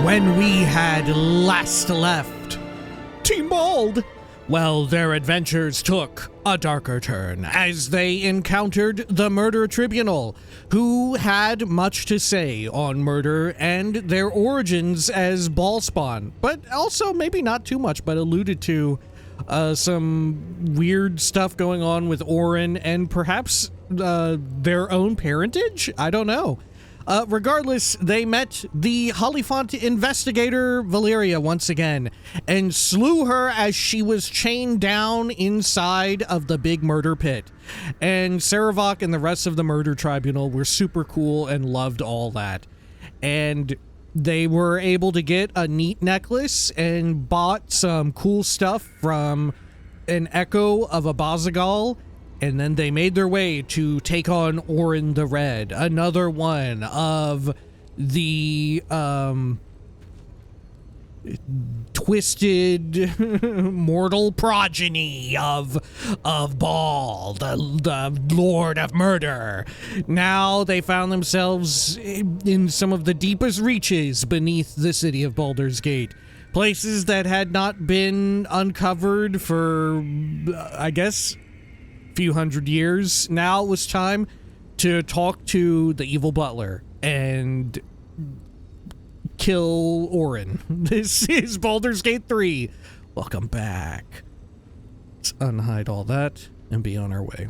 when we had last left Team Bald, well, their adventures took a darker turn as they encountered the Murder Tribunal, who had much to say on murder and their origins as Bhaalspawn, but also maybe not too much, but alluded to some weird stuff going on with Orin and perhaps their own parentage? I don't know. Regardless, they met the Hollyphant investigator Valeria once again and slew her as she was chained down inside of the big murder pit. And Sarevok and the rest of the murder tribunal were super cool and loved all that. And they were able to get a neat necklace and bought some cool stuff from an echo of a Bazagal. And then they made their way to take on Orin the Red, another one of the twisted mortal progeny of Bhaal, the Lord of Murder. Now they found themselves in some of the deepest reaches beneath the city of Baldur's Gate. Places that had not been uncovered for, I guess, few hundred years. Now it was time to talk to the evil butler and kill Orin. This is Baldur's Gate 3. Welcome back. Let's unhide all that and be on our way.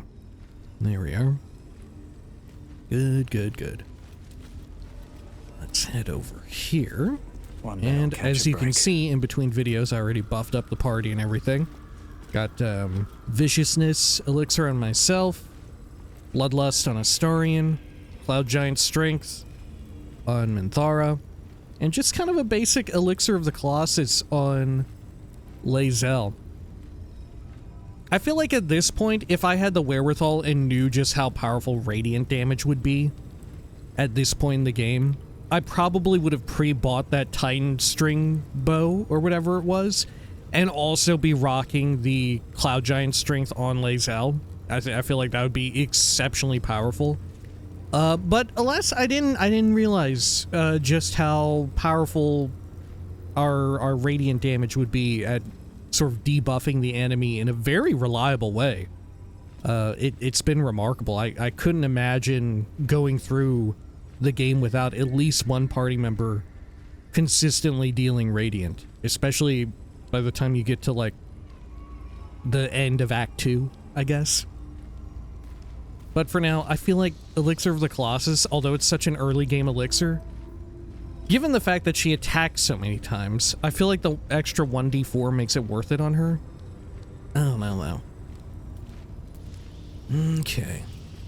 There we are. Good, good, good. Let's head over here. And as you can see in between videos, I already buffed up the party and everything. Got Viciousness Elixir on myself, Bloodlust on Astarion, Cloud Giant Strength on Minthara, and just kind of a basic Elixir of the Colossus on Lae'zel. I feel like at this point, if I had the wherewithal and knew just how powerful radiant damage would be at this point in the game, I probably would have pre-bought that Titan String bow or whatever it was, and also be rocking the Cloud Giant Strength on Lae'zel. I feel like that would be exceptionally powerful. But alas, I didn't realize just how powerful our radiant damage would be at sort of debuffing the enemy in a very reliable way. It's been remarkable. I couldn't imagine going through the game without at least one party member consistently dealing radiant, especially by the time you get to, like, the end of Act 2, I guess. But for now, I feel like Elixir of the Colossus, although it's such an early game elixir, given the fact that she attacks so many times, I feel like the extra 1d4 makes it worth it on her. Oh, no. Okay.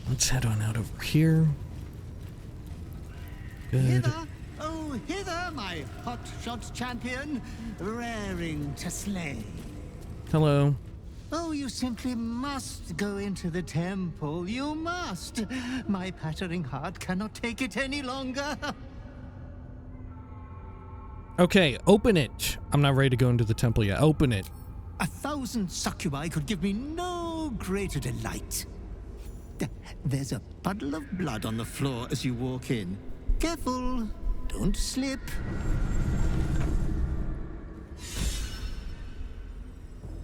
Let's head on out over here. Good. Hither, my hotshot champion, raring to slay. Hello. Oh, you simply must go into the temple. You must. My pattering heart cannot take it any longer. Okay, open it. I'm not ready to go into the temple yet. Open it. 1,000 succubi could give me no greater delight. There's a puddle of blood on the floor as you walk in. Careful. Don't slip.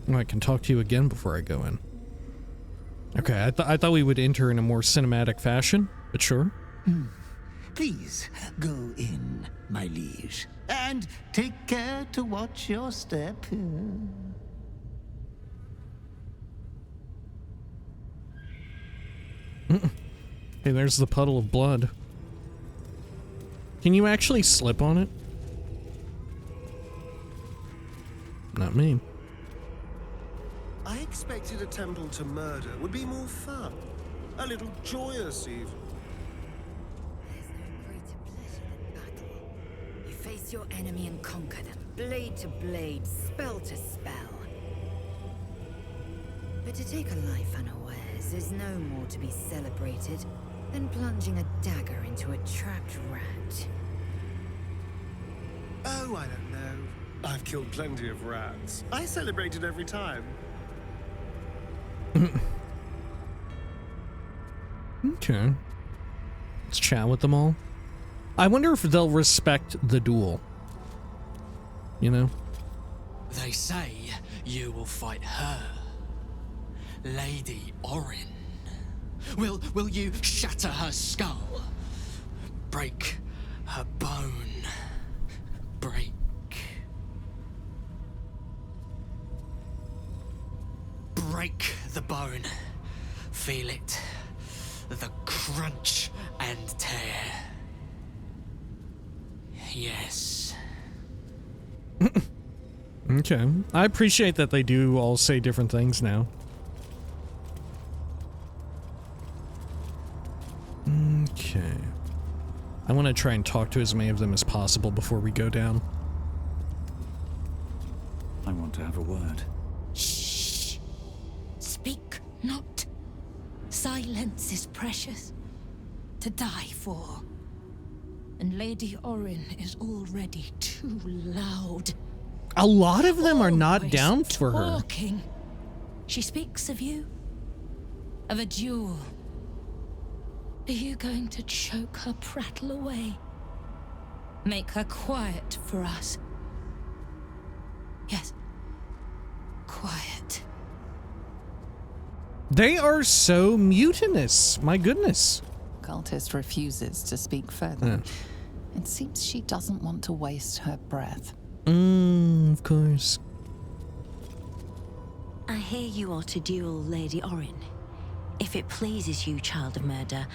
Oh, I can talk to you again before I go in. Okay, I thought we would enter in a more cinematic fashion, but sure. Please, go in, my liege. And take care to watch your step. Hey, there's the puddle of blood. Can you actually slip on it? Not me. I expected a temple to murder would be more fun. A little joyous, even. There's no greater pleasure than battle. You face your enemy and conquer them, blade to blade, spell to spell. But to take a life unawares is no more to be celebrated than plunging a dagger into a trapped rat. Oh, I don't know. I've killed plenty of rats. I celebrate it every time. Okay. Let's chat with them all. I wonder if they'll respect the duel. you know? They say you will fight her, Lady Orin. Will you shatter her skull? Break her bone? Break the bone. Feel it. The crunch and tear. Yes. Okay. I appreciate that they do all say different things now. Okay. I want to try and talk to as many of them as possible before we go down. I want to have a word. Shh. Speak not. Silence is precious. To die for. And Lady Orin is already too loud. A lot of them are not Always down for her. talking. She speaks of you. Of a duel. Are you going to choke her prattle away? Make her quiet for us? Yes. Quiet. They are so mutinous. My goodness. Cultist refuses to speak further. It seems she doesn't want to waste her breath. Of course. I hear you are to duel Lady Orin. If it pleases you, child of murder,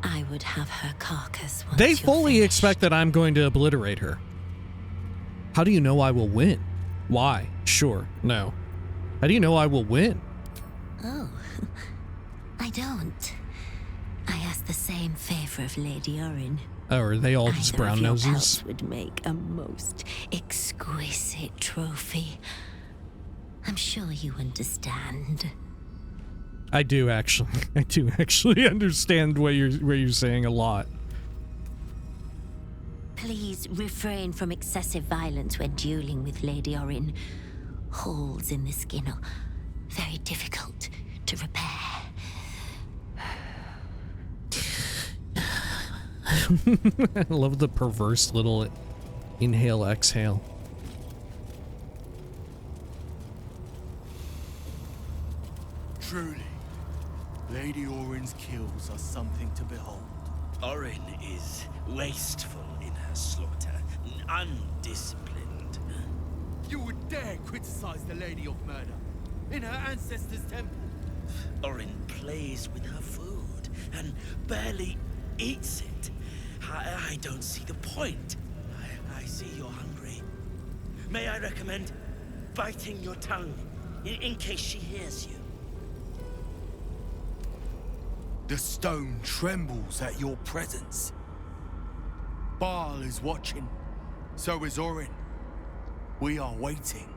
I would have her carcass once They you're fully finished. expect that I'm going to obliterate her. How do you know I will win? Why? Sure. No. How do you know I will win? Oh, I don't. I ask the same favor of Lady Orin. Oh, are they all just Either brown of your noses? pelts would make a most exquisite trophy. I'm sure you understand. I do actually. I do actually understand what you're saying a lot. Please refrain from excessive violence when dueling with Lady Orin. Holes in the skin are very difficult to repair. I love the perverse little inhale exhale. Truly, Lady Orin's kills are something to behold. Orin is wasteful in her slaughter, undisciplined. You would dare criticize the Lady of Murder in her ancestors' temple? Orin plays with her food and barely eats it. I don't see the point. I see you're hungry. May I recommend biting your tongue in case she hears you? The stone trembles at your presence. Bhaal is watching. So is Orin. We are waiting.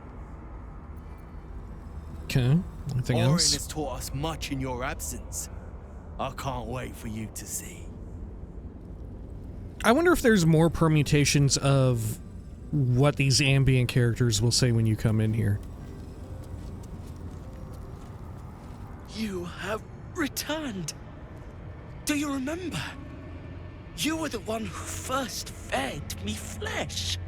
Okay. Anything Orin else? has taught us much in your absence. I can't wait for you to see. I wonder if there's more permutations of what these ambient characters will say when you come in here. You have returned. Do you remember? You were the one who first fed me flesh.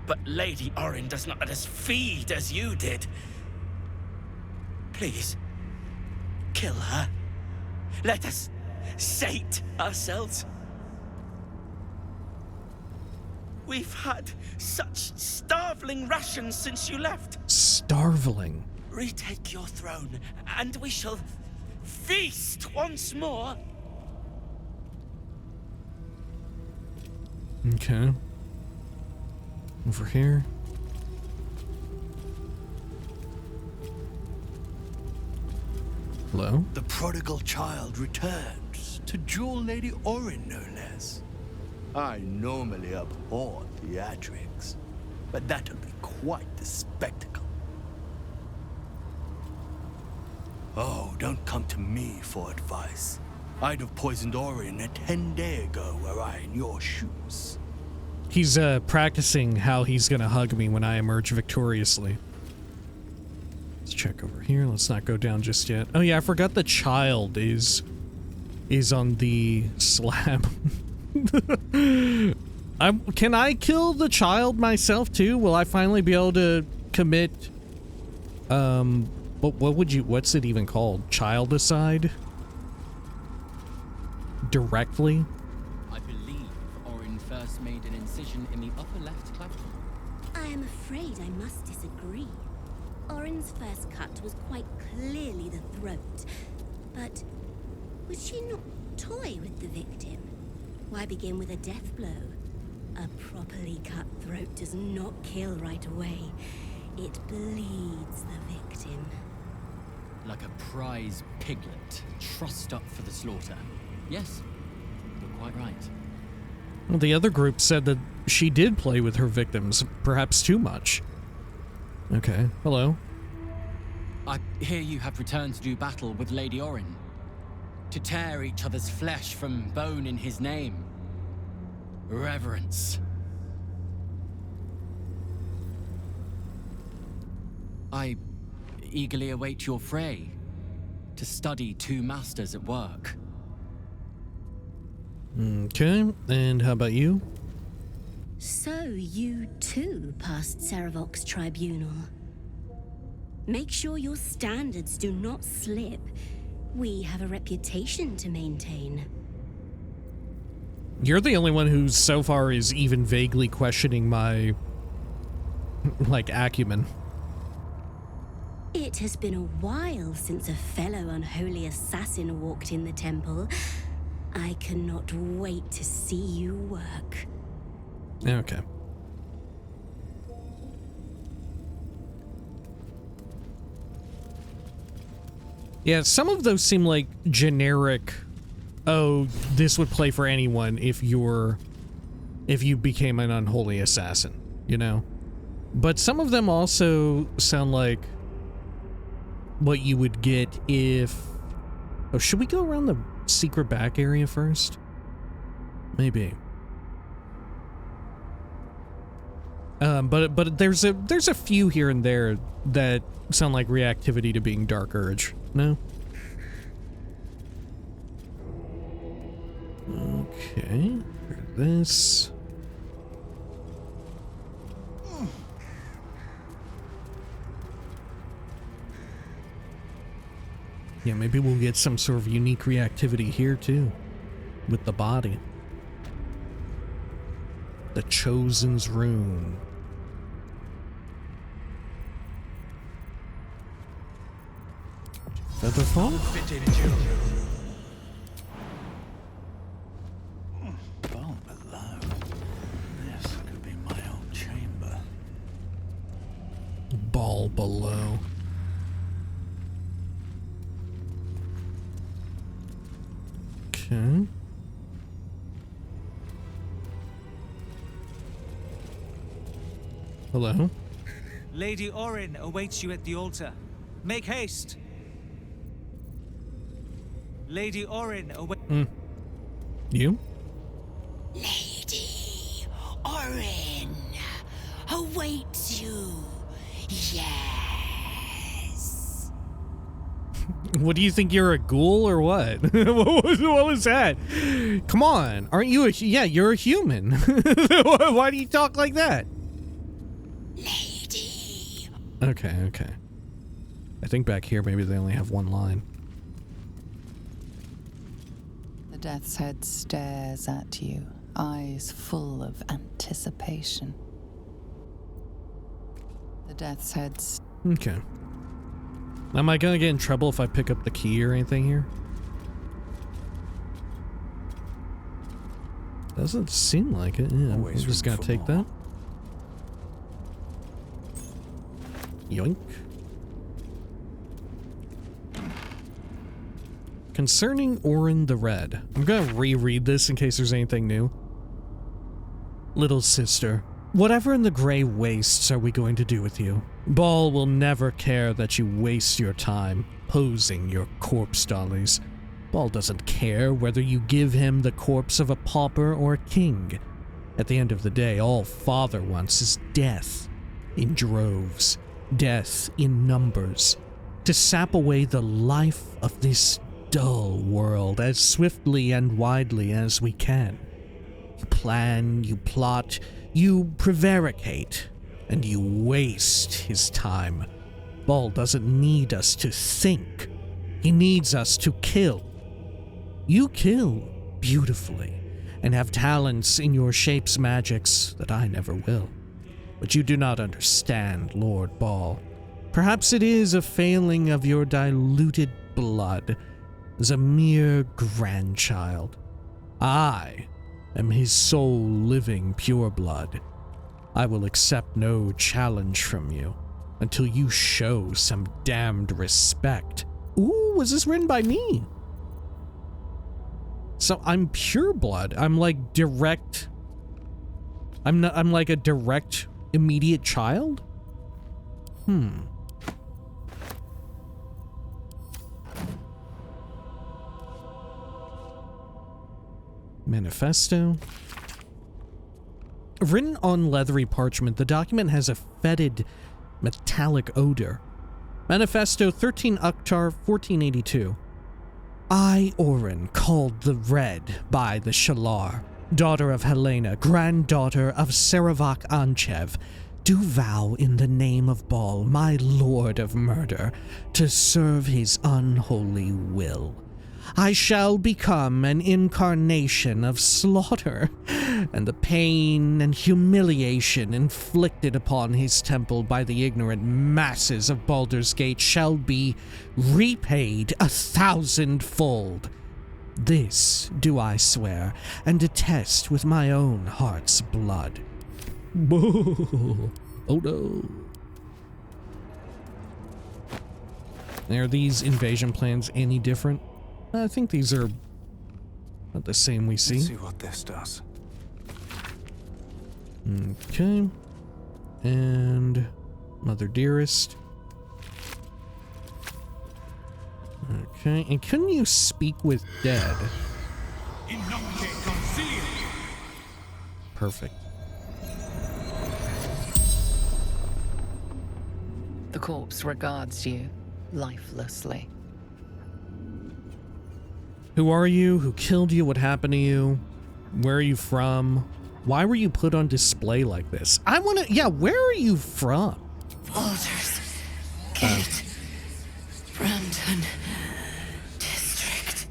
But Lady Orin does not let us feed as you did. Please, kill her. Let us sate ourselves. We've had such starveling rations since you left. Starveling. Retake your throne, and we shall feast once more. Okay. Over here. Hello? The prodigal child returns to duel Lady Orin, no less. I normally abhor theatrics, but that'll be quite the spectacle. Oh, don't come to me for advice. I'd have poisoned Orin a 10 days ago were I in your shoes. He's practicing how he's gonna hug me when I emerge victoriously. Let's check over here. Let's not go down just yet. Oh yeah, I forgot the child is on the slab. Can I kill the child myself too? Will I finally be able to commit, what's it even called? Childicide? Directly? I believe Orin first made an incision in the upper left clavicle. I am afraid I must disagree. Orin's first cut was quite clearly the throat. But was she not toy with the victim? Why begin with a death blow? A properly cut throat does not kill right away. It bleeds the victim. Like a prize piglet, trussed up for the slaughter. Yes, you're quite right. Well, the other group said that she did play with her victims, perhaps too much. Okay, hello. I hear you have returned to do battle with Lady Orin. To tear each other's flesh from bone in his name. Reverence. I eagerly await your fray. To study two masters at work. Okay, and how about you? So you too passed Sarevok's tribunal. Make sure your standards do not slip. We have a reputation to maintain. You're the only one who so far is even vaguely questioning my, like, acumen. It has been a while since a fellow unholy assassin walked in the temple. I cannot wait to see you work. Okay. Yeah, some of those seem like generic, oh, this would play for anyone if you became an unholy assassin, you know? But some of them also sound like what you would get if... Oh, should we go around the secret back area first? Maybe. But there's a few here and there that sound like reactivity to being Dark Urge. No? Okay. This. Yeah, maybe we'll get some sort of unique reactivity here too, with the body. The Chosen's Rune. Featherfall? Bhaal below. This could be my old chamber. Bhaal below. Okay. Hello? Lady Orin awaits you at the altar. Make haste! Lady Orin You? Lady Orin awaits you. Yes. What do you think, you're a ghoul or what? what was that? Come on, aren't you yeah, you're a human. Why do you talk like that? Lady. Okay. I think back here maybe they only have one line. The Death's Head stares at you, eyes full of anticipation. The Death's Head's... Okay. Am I gonna get in trouble if I pick up the key or anything here? Doesn't seem like it. Yeah, I'm just gonna take that. Yoink. Concerning Orin the Red. I'm gonna reread this in case there's anything new. Little sister, whatever in the Grey Wastes are we going to do with you? Bhaal will never care that you waste your time posing your corpse dollies. Bhaal doesn't care whether you give him the corpse of a pauper or a king. At the end of the day, all Father wants is death in droves, death in numbers, to sap away the life of this dull world as swiftly and widely as we can. You plan, you plot, you prevaricate, and you waste his time. Bhaal doesn't need us to think. He needs us to kill. You kill beautifully, and have talents in your shape's magics that I never will. But you do not understand, Lord Bhaal. Perhaps it is a failing of your diluted blood as a mere grandchild. I am his sole living pureblood. I will accept no challenge from you until you show some damned respect. Ooh, was this written by me? So I'm pureblood. I'm like direct. I'm like a direct, immediate child? Manifesto. Written on leathery parchment, the document has a fetid, metallic odor. Manifesto 13 Uktar 1482. I, Orin, called the Red by the Shalar, daughter of Helena, granddaughter of Sarevok Anchev, do vow in the name of Bhaal, my lord of murder, to serve his unholy will. I shall become an incarnation of slaughter, and the pain and humiliation inflicted upon his temple by the ignorant masses of Baldur's Gate shall be repaid 1,000-fold. This do I swear, and attest with my own heart's blood. Oh no. Are these invasion plans any different? I think these are not the same we see. Let's see what this does. Okay. And Mother Dearest. Okay, and couldn't you speak with dead? Perfect. The corpse regards you lifelessly. Who are you? Who killed you? What happened to you? Where are you from? Why were you put on display like this? I want to... Yeah, where are you from? Baldur's Gate. Brampton District.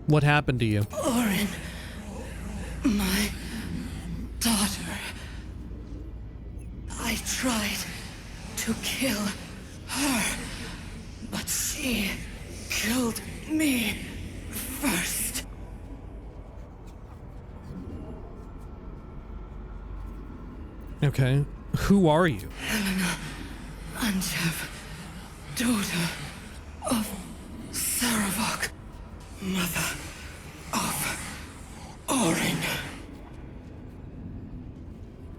What happened to you? Orin. My daughter. I tried to kill her, but she killed me first. Okay. Who are you? Helena Anchev, daughter of Sarevok, mother of Orin.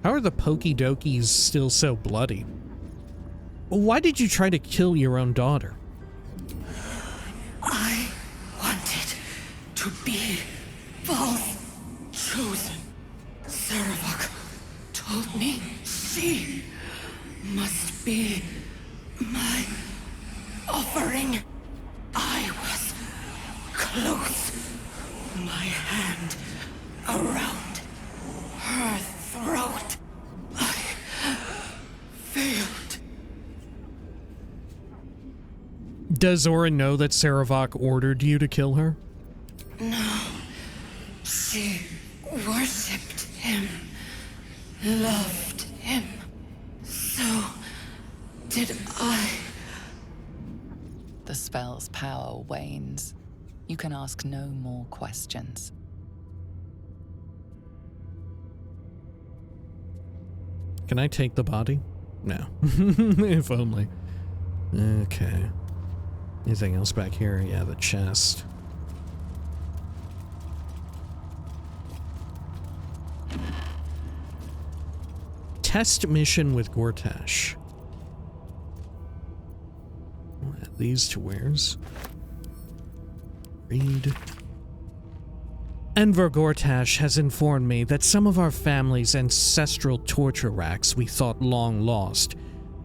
How are the Pokey Dokies still so bloody? Why did you try to kill your own daughter? I wanted to be Bhaal's chosen. Sarevok told me she must be my offering. I was close, my hand around her throat. I failed. Does Orin know that Sarevok ordered you to kill her? No. She worshipped him, loved him. So did I. The spell's power wanes. You can ask no more questions. Can I take the body? No. If only. Okay. Anything else back here? Yeah, the chest. Test mission with Gortash. We'll add these to wares. Read. Enver Gortash has informed me that some of our family's ancestral torture racks we thought long lost,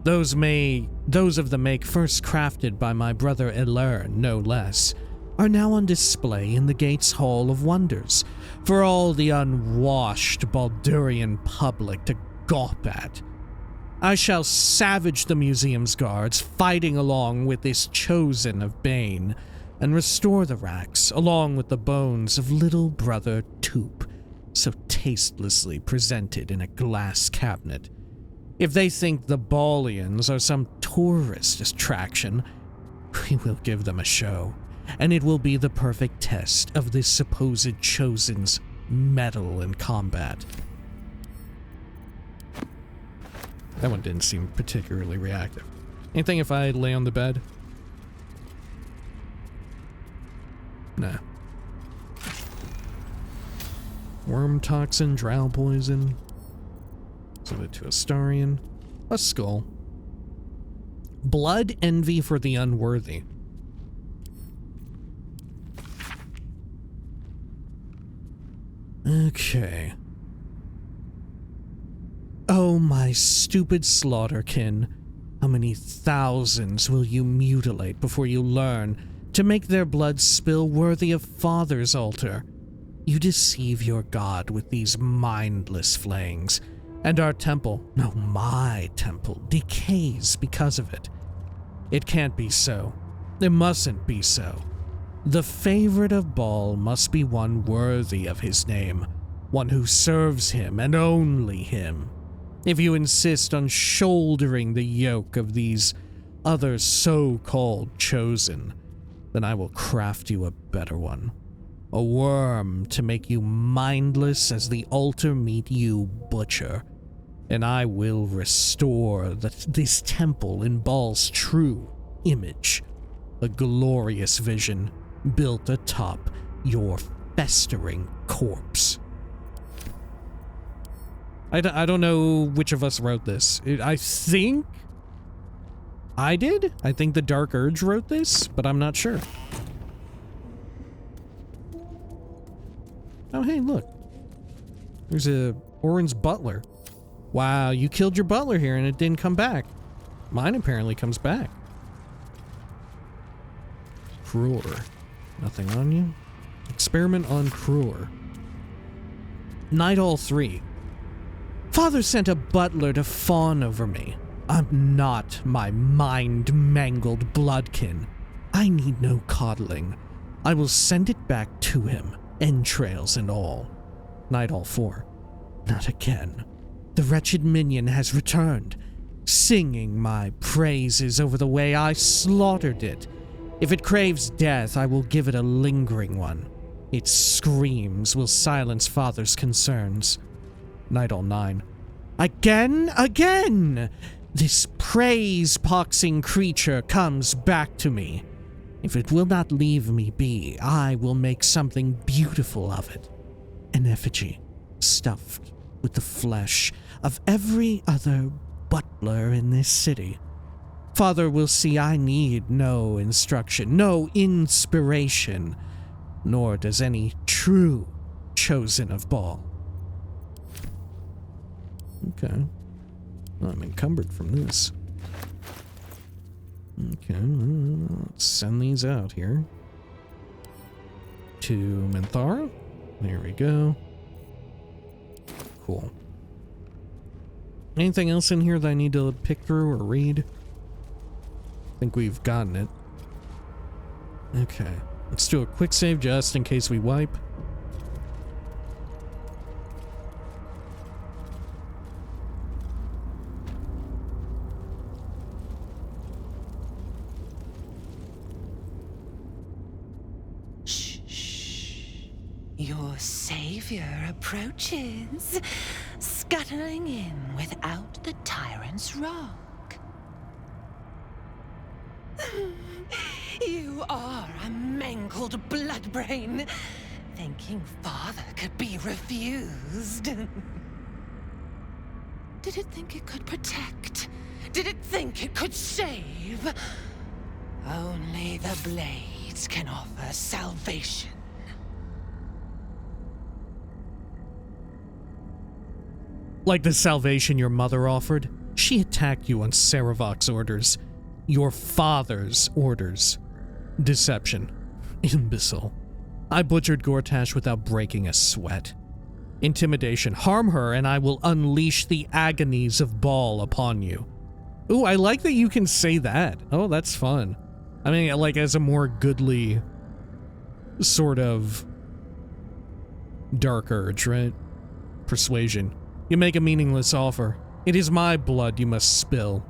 those of the make first crafted by my brother Elur, no less, are now on display in the gate's Hall of Wonders for all the unwashed Baldurian public to gawp at. I shall savage the museum's guards, fighting along with this chosen of Bane, and restore the racks, along with the bones of little brother Toop, so tastelessly presented in a glass cabinet. If they think the Balians are some tourist attraction, we will give them a show, and it will be the perfect test of this supposed chosen's mettle in combat. That one didn't seem particularly reactive. Anything if I lay on the bed? Nah. Worm toxin, drow poison. Send it to Astarion. A skull. Blood envy for the unworthy. Okay. Oh, my stupid slaughterkin. How many thousands will you mutilate before you learn to make their blood spill worthy of Father's altar? You deceive your god with these mindless flayings, and our temple, no, my temple, decays because of it. It can't be so. It mustn't be so. The favorite of Bhaal must be one worthy of his name, one who serves him and only him. If you insist on shouldering the yoke of these other so-called chosen, then I will craft you a better one. A worm to make you mindless as the altar meat you butcher. And I will restore this temple in Bhaal's true image. A glorious vision built atop your festering corpse. I don't know which of us wrote this. I think I did. I think the Dark Urge wrote this, but I'm not sure. Oh, hey, look. There's Orin's butler. Wow, you killed your butler here and it didn't come back. Mine apparently comes back. Kruor. Nothing on you? Experiment on Kruor. Night All 3. Father sent a butler to fawn over me. I'm not my mind-mangled bloodkin. I need no coddling. I will send it back to him, entrails and all. Night All 4. Not again. The wretched minion has returned, singing my praises over the way I slaughtered it. If it craves death, I will give it a lingering one. Its screams will silence Father's concerns. Night All 9. Again! This praise-poxing creature comes back to me. If it will not leave me be, I will make something beautiful of it. An effigy, stuffed with the flesh of every other butler in this city. Father will see I need no instruction, no inspiration, nor does any true chosen of Bhaal. Okay. Well, I'm encumbered from this. Okay, let's send these out here. To Minthara. There we go. Cool. Anything else in here that I need to pick through or read? I think we've gotten it. Okay. Let's do a quick save just in case we wipe. Your savior approaches, scuttling in without the tyrant's rock. You are a mangled bloodbrain, thinking Father could be refused. Did it think it could protect? Did it think it could save? Only the blades can offer salvation. Like the salvation your mother offered, she attacked you on Sarevok's orders. Your father's orders. Deception. Imbecile. I butchered Gortash without breaking a sweat. Intimidation. Harm her and I will unleash the agonies of Bhaal upon you. Ooh, I like that you can say that. Oh, that's fun. I mean, like, as a more goodly sort of dark urge, right? Persuasion. You make a meaningless offer. It is my blood you must spill.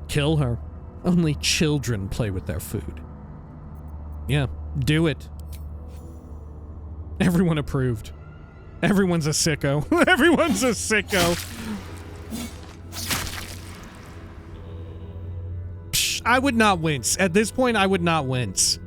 Kill her. Only children play with their food. Yeah, do it. Everyone approved. Everyone's a sicko. Everyone's a sicko. Psh, I would not wince. At this point, I would not wince.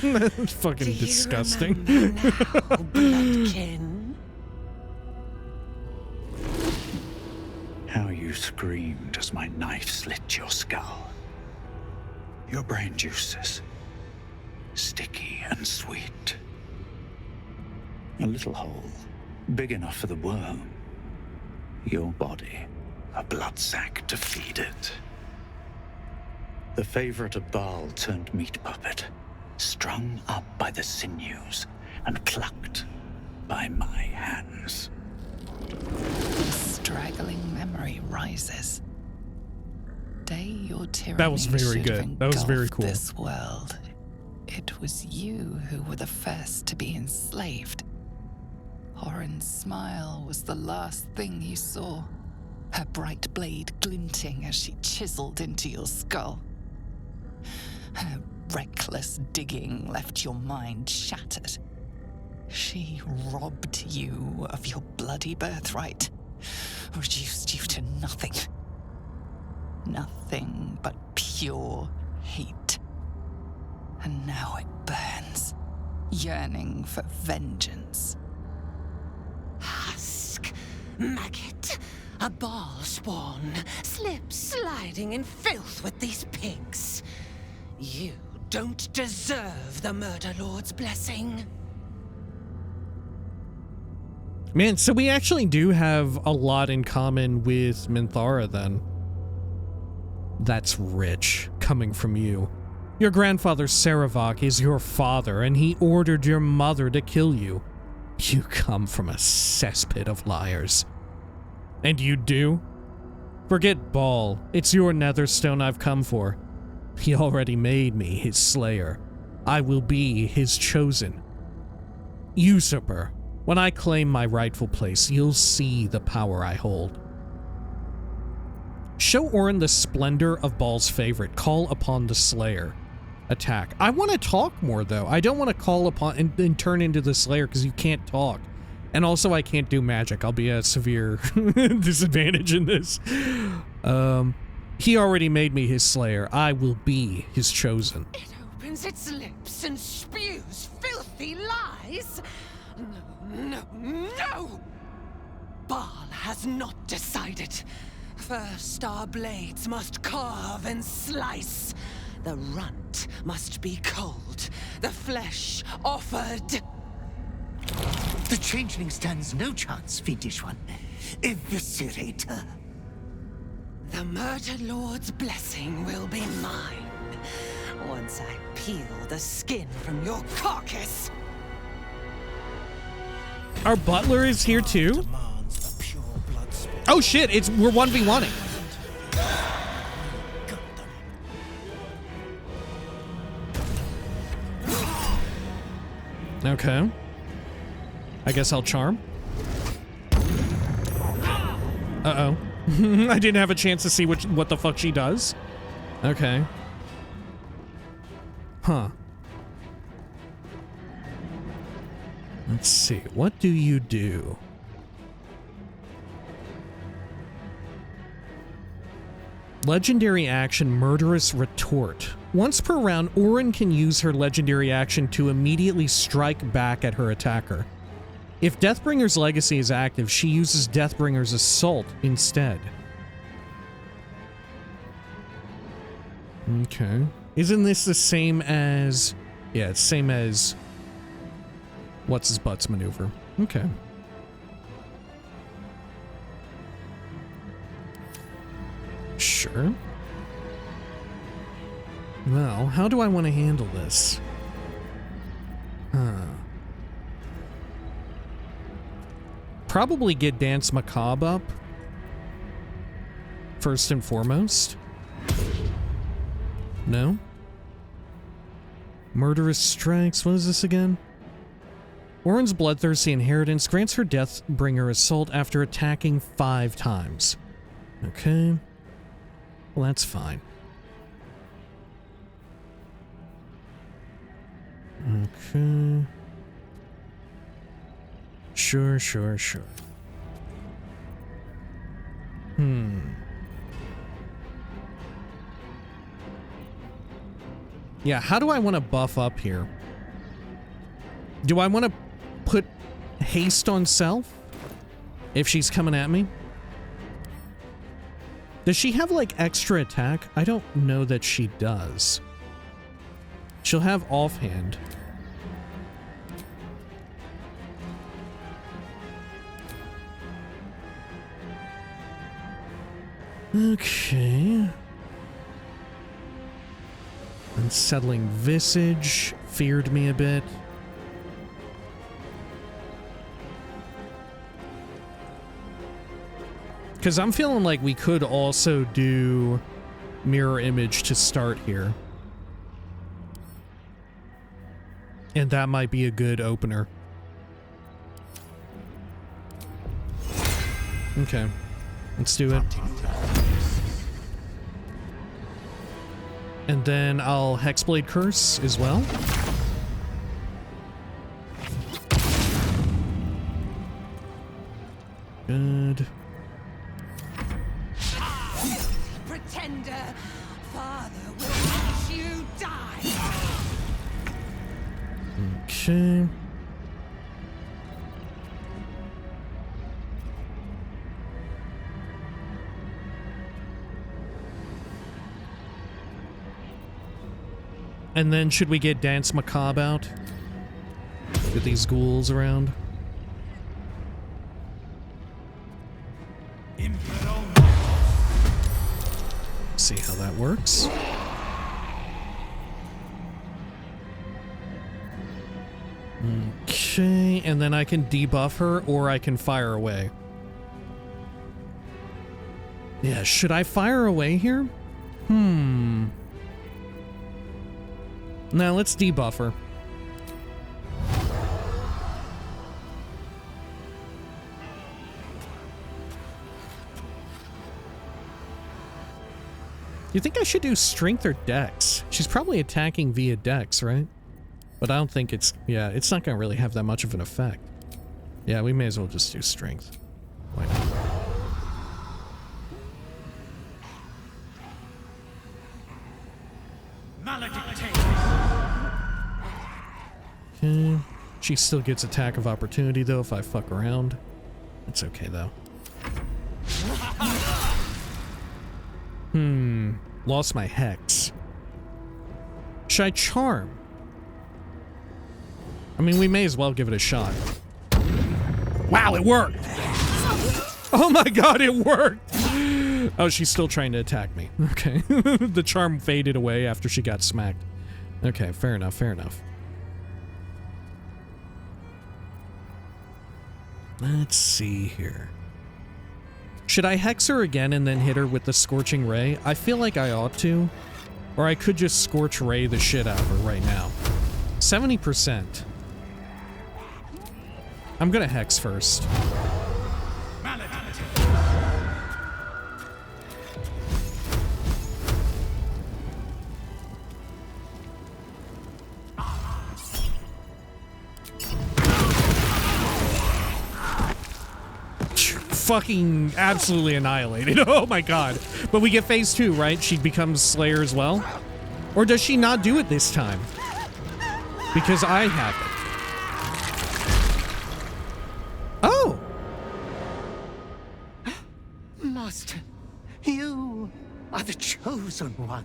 That's fucking disgusting. Now, bloodkin? How you screamed as my knife slit your skull. Your brain juices, sticky and sweet. A little hole, big enough for the worm. Your body, a blood sac to feed it. The favorite of Bhaal turned meat puppet, strung up by the sinews and plucked by my hands. A straggling memory rises. Day your tyranny That was very should have good. That was very engulfed cool. This world. It was you who were the first to be enslaved. Orin's smile was the last thing you saw. Her bright blade glinting as she chiseled into your skull. Her reckless digging left your mind shattered. She robbed you of your bloody birthright, reduced you to nothing. Nothing but pure hate. And now it burns, yearning for vengeance. Husk, maggot, a Bhaal spawn, sliding in filth with these pigs. You don't deserve the Murder Lord's blessing. Man, so we actually do have a lot in common with Minthara then. That's rich, coming from you. Your grandfather Sarevok is your father, and he ordered your mother to kill you. You come from a cesspit of liars. And you do? Forget Bhaal. It's your netherstone I've come for. He already made me his slayer. I will be his chosen. Usurper. When I claim my rightful place, you'll see the power I hold. Show Orin the splendor of Bhaal's favorite. Call upon the Slayer. Attack. I want to talk more, though. I don't want to call upon and turn into the Slayer because you can't talk. And also, I can't do magic. I'll be at a severe disadvantage in this. He already made me his Slayer. I will be his chosen. It opens its lips and spews filthy lies. No! Bhaal has not decided. First, our blades must carve and slice. The runt must be cold, the flesh offered. The changeling stands no chance, fiendish one. Eviscerate her. The Murder Lord's blessing will be mine once I peel the skin from your carcass. Our butler is here too? Oh shit, we're 1v1ing. Okay. I guess I'll charm. Uh-oh. I didn't have a chance to see what the fuck she does. Okay. Huh. Let's see. What do you do? Legendary action, Murderous Retort. Once per round, Orin can use her legendary action to immediately strike back at her attacker. If Deathbringer's Legacy is active, she uses Deathbringer's Assault instead. Okay. Isn't this the same as... Yeah, it's same as... What's-his-butts maneuver. Okay. Sure. Well, how do I want to handle this? Probably get Dance Macabre up. First and foremost. No? Murderous Strikes. What is this again? Orin's bloodthirsty inheritance grants her Deathbringer Assault after attacking 5 times. Okay. Well, that's fine. Okay. Sure. Yeah, how do I want to buff up here? Do I want to put haste on self? If she's coming at me? Does she have, like, extra attack? I don't know that she does. She'll have offhand. Okay. Unsettling Visage feared me a bit. Because I'm feeling like we could also do Mirror Image to start here. And that might be a good opener. Okay. Let's do it. And then I'll Hexblade Curse as well. Good. Pretender, father will watch you die. Okay. And then should we get Dance Macabre out? Get these ghouls around. See how that works. Okay, and then I can debuff her or I can fire away. Yeah, should I fire away here? Now let's debuff her. You think I should do strength or dex? She's probably attacking via dex, right? But I don't think it's... Yeah, it's not going to really have that much of an effect. Yeah, we may as well just do strength. Why not? Okay. She still gets attack of opportunity, though, if I fuck around. It's okay, though. Lost my Hex. Should I Charm? I mean, we may as well give it a shot. Wow, it worked! Oh my god, it worked! Oh, she's still trying to attack me. Okay. The charm faded away after she got smacked. Okay, fair enough, fair enough. Let's see here. Should I Hex her again and then hit her with the Scorching Ray? I feel like I ought to. Or I could just Scorch Ray the shit out of her right now. 70%. I'm gonna Hex first. Fucking absolutely annihilated. Oh my god. But we get phase 2, right? She becomes Slayer as well? Or does she not do it this time? Because I have Oh! Master, you are the chosen one.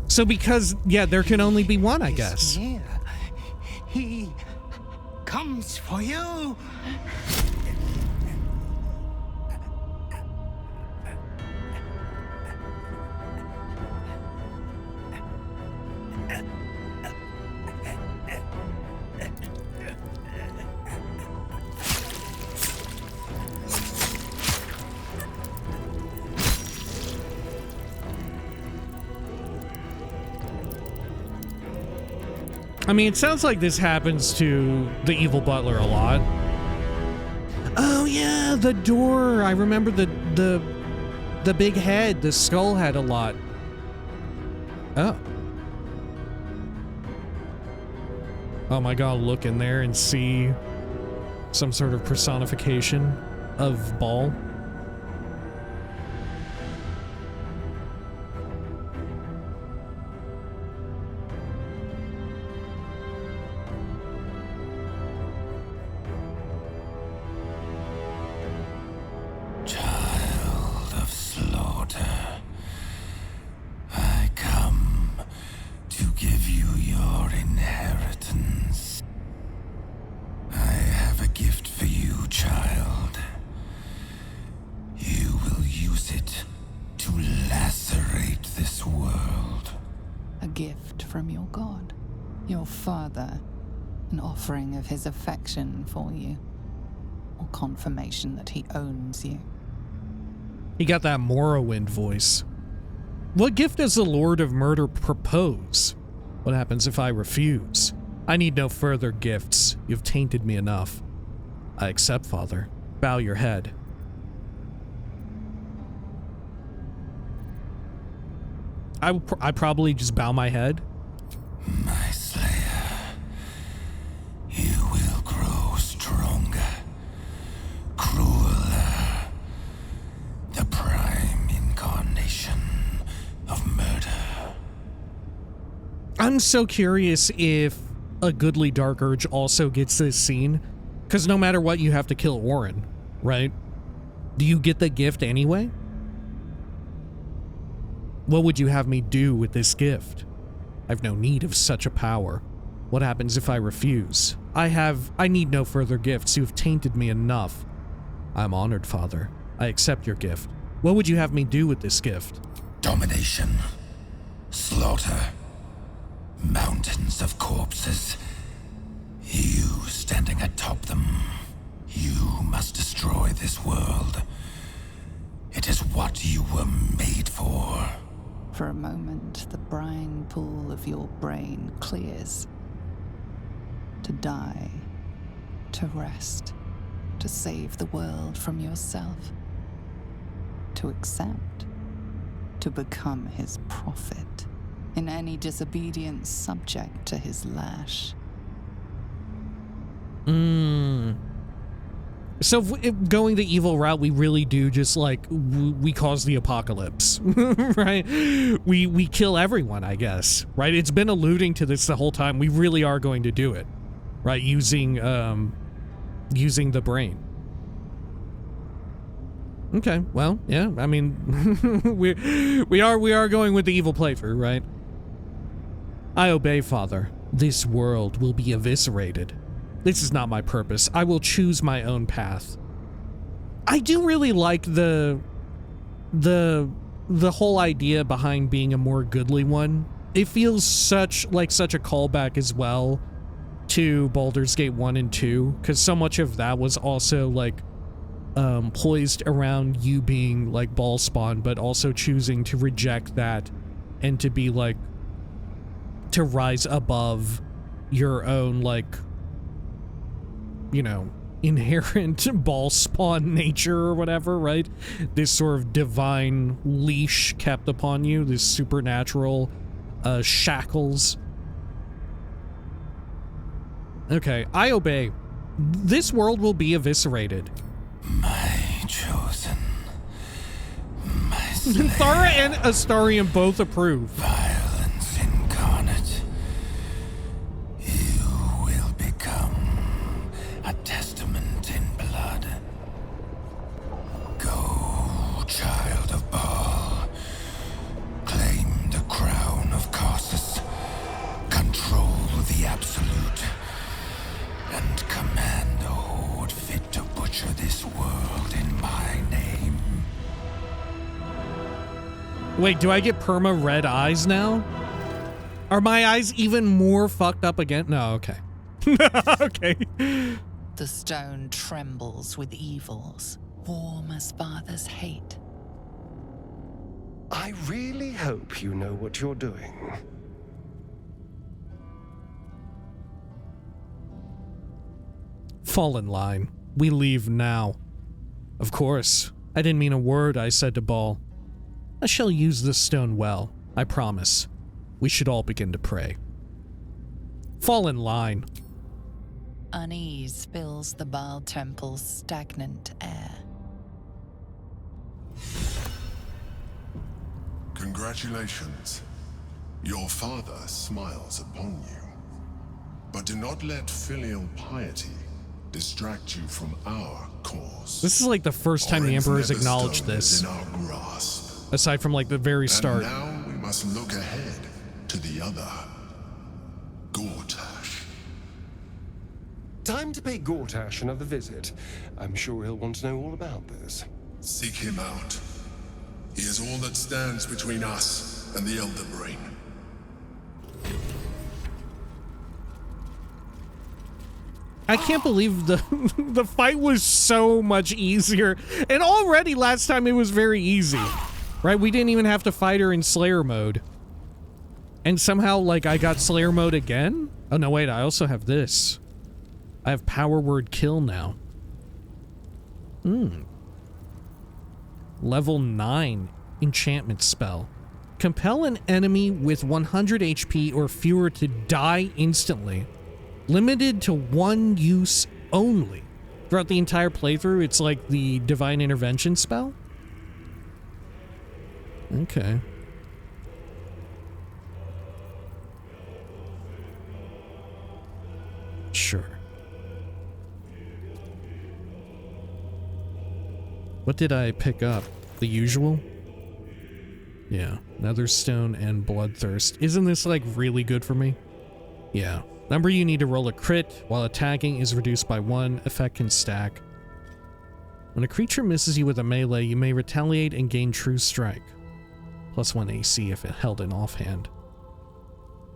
So because, yeah, there can only be one, I guess. Here. He comes for you. I mean, it sounds like this happens to the evil butler a lot. Oh yeah, the door. I remember the big head, the skull head a lot. Oh. Oh my god, look in there and see some sort of personification of Bhaal. Offering of his affection for you, or confirmation that he owns you. He got that Morrowind voice. What gift does the Lord of Murder propose? What happens if I refuse? I need no further gifts. You've tainted me enough. I accept, Father. Bow your head. I probably just bow my head. My slayer. You will grow stronger, crueler, the prime incarnation of murder. I'm so curious if a goodly dark urge also gets this scene, because no matter what, you have to kill Orin, right? Do you get the gift anyway? What would you have me do with this gift? I've no need of such a power. What happens if I refuse? I need no further gifts. You've tainted me enough. I'm honored, Father. I accept your gift. What would you have me do with this gift? Domination. Slaughter. Mountains of corpses. You standing atop them. You must destroy this world. It is what you were made for. For a moment, the brine pool of your brain clears. To die, to rest, to save the world from yourself, to accept, to become his prophet, in any disobedience subject to his lash. So if going the evil route, we really do just like, we cause the apocalypse, right? We kill everyone, I guess, right? It's been alluding to this the whole time. We really are going to do it. Right, using the brain. Okay, well, yeah, I mean, we are going with the evil playthrough, right? I obey, Father. This world will be eviscerated. This is not my purpose. I will choose my own path. I do really like the whole idea behind being a more goodly one. It feels such a callback as well to Baldur's Gate 1 and 2, because so much of that was also like poised around you being like Bhaal spawn, but also choosing to reject that and to be like, to rise above your own, like, you know, inherent Bhaal spawn nature or whatever, right? This sort of divine leash kept upon you, this supernatural shackles. Okay, I obey. This world will be eviscerated. My chosen. My slayer. Thara and Astarion both approve. Violence incarnate. You will become a testament in blood. Go, child of Bhaal. Claim the crown of Karsus. Control the Absolute. And command the Horde fit to butcher this world in my name. Wait, do I get perma red eyes now? Are my eyes even more fucked up again? No, okay. Okay. The stone trembles with evils, warm as father's hate. I really hope you know what you're doing. Fall in line. We leave now. Of course. I didn't mean a word, I said to Bhaal. I shall use this stone well, I promise. We should all begin to pray. Fall in line. Unease fills the Bhaal temple's stagnant air. Congratulations. Your father smiles upon you. But do not let filial piety distract you from our cause. This is like the first time the Emperor's acknowledged this. In our grasp. Aside from like the very start. And now we must look ahead to the other. Gortash. Time to pay Gortash another visit. I'm sure he'll want to know all about this. Seek him out. He is all that stands between us and the Elder Brain. I can't believe the fight was so much easier. And already last time it was very easy. Right? We didn't even have to fight her in Slayer mode. And somehow, like, I got Slayer mode again? Oh, no, wait, I also have this. I have Power Word Kill now. Level 9 enchantment spell. Compel an enemy with 100 HP or fewer to die instantly. Limited to one use only. Throughout the entire playthrough, it's like the Divine Intervention spell? Okay. Sure. What did I pick up? The usual? Yeah. Netherstone and Bloodthirst. Isn't this, like, really good for me? Yeah. Number you need to roll a crit. While attacking is reduced by 1. Effect can stack. When a creature misses you with a melee, you may retaliate and gain True Strike. +1 AC if it held in offhand.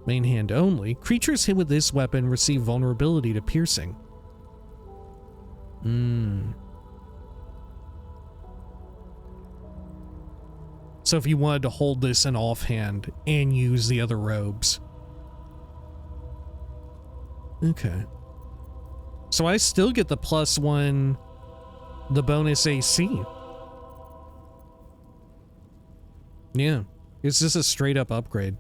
Main hand only. Creatures hit with this weapon receive vulnerability to piercing. So if you wanted to hold this in offhand and use the other robes. Okay. So I still get the +1, the bonus AC. Yeah. It's just a straight up upgrade.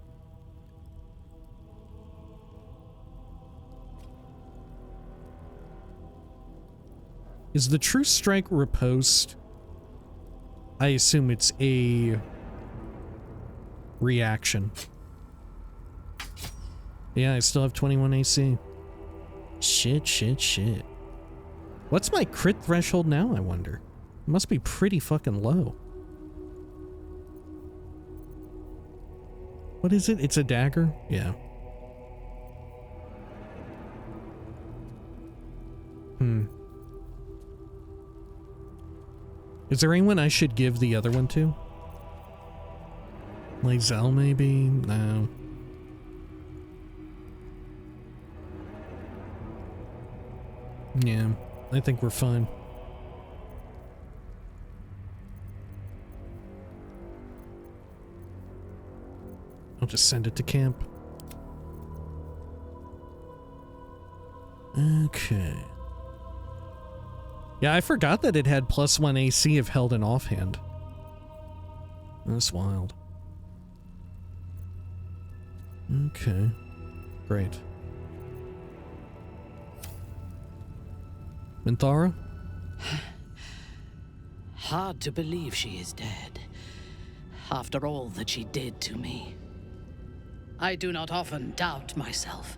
Is the True Strike riposte? I assume it's a reaction. Yeah, I still have 21 AC. Shit. What's my crit threshold now, I wonder? It must be pretty fucking low. What is it? It's a dagger? Yeah. Is there anyone I should give the other one to? Lae'zel, maybe? No. Yeah, I think we're fine. I'll just send it to camp. Okay. Yeah, I forgot that it had +1 AC if held in offhand. That's wild. Okay. Great. Minthara? Hard to believe she is dead, after all that she did to me. I do not often doubt myself,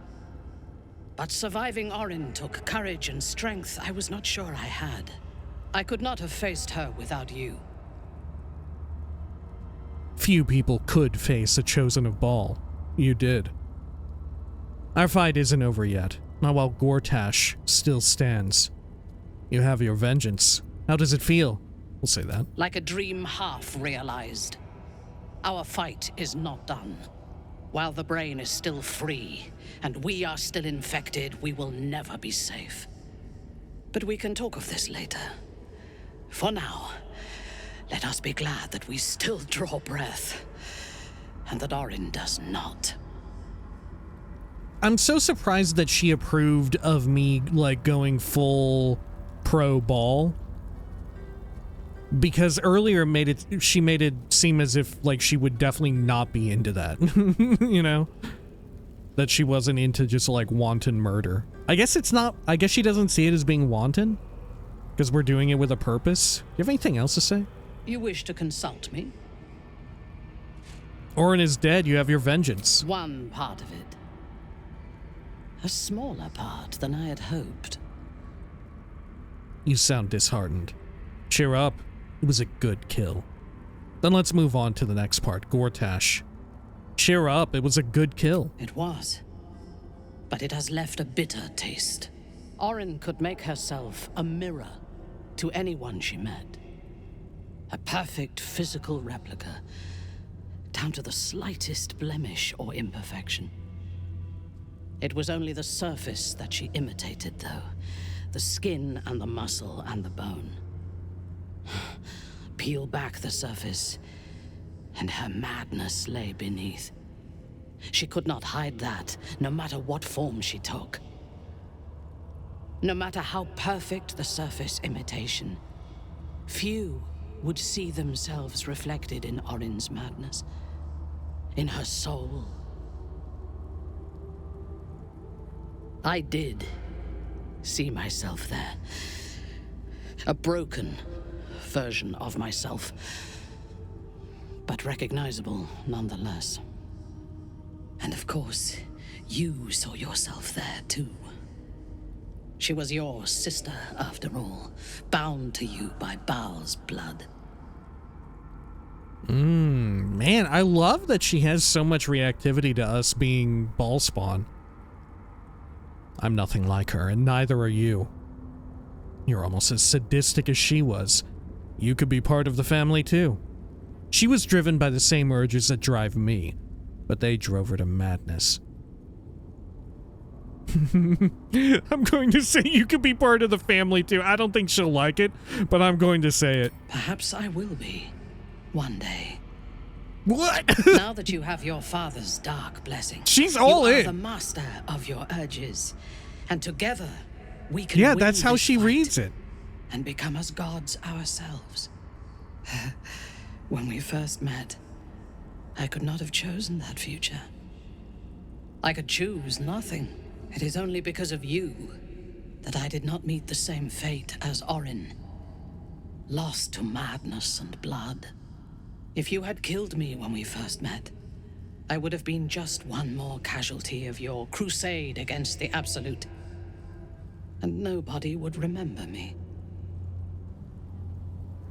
But surviving Orin took courage and strength I was not sure I had. I could not have faced her without you. Few people could face a Chosen of Bhaal. You did. Our fight isn't over yet, not while Gortash still stands. You have your vengeance. How does it feel? We'll say that. Like a dream half realized. Our fight is not done. While the brain is still free, and we are still infected, we will never be safe. But we can talk of this later. For now, let us be glad that we still draw breath, and that Orin does not. I'm so surprised that she approved of me, like, going full pro Bhaal. Because earlier she made it seem as if, like, she would definitely not be into that. You know? That she wasn't into just, like, wanton murder. I guess she doesn't see it as being wanton. Because we're doing it with a purpose. Do you have anything else to say? You wish to consult me? Orin is dead, you have your vengeance. One part of it. A smaller part than I had hoped. You sound disheartened. Cheer up. It was a good kill. Then let's move on to the next part, Gortash. Cheer up, it was a good kill. It was. But it has left a bitter taste. Orin could make herself a mirror to anyone she met. A perfect physical replica, down to the slightest blemish or imperfection. It was only the surface that she imitated, though. The skin and the muscle and the bone. Peel back the surface, and her madness lay beneath. She could not hide that, no matter what form she took. No matter how perfect the surface imitation, few would see themselves reflected in Orin's madness, in her soul. I did see myself there. A broken version of myself, but recognizable nonetheless. And of course, you saw yourself there too. She was your sister, after all, bound to you by Bhaal's blood. Man, I love that she has so much reactivity to us being Bhaal spawn. I'm nothing like her, and neither are you. You're almost as sadistic as she was. You could be part of the family too. She was driven by the same urges that drive me, but they drove her to madness. I'm going to say you could be part of the family too. I don't think she'll like it, but I'm going to say it. Perhaps I will be. One day. What? Now that you have your father's dark blessing. She's all in. You are the master of your urges. And together, we can Yeah, win that's how this she fight reads it. and become as gods ourselves. When we first met, I could not have chosen that future. I could choose nothing. It is only because of you that I did not meet the same fate as Orin. Lost to madness and blood. If you had killed me when we first met, I would have been just one more casualty of your crusade against the Absolute. And nobody would remember me.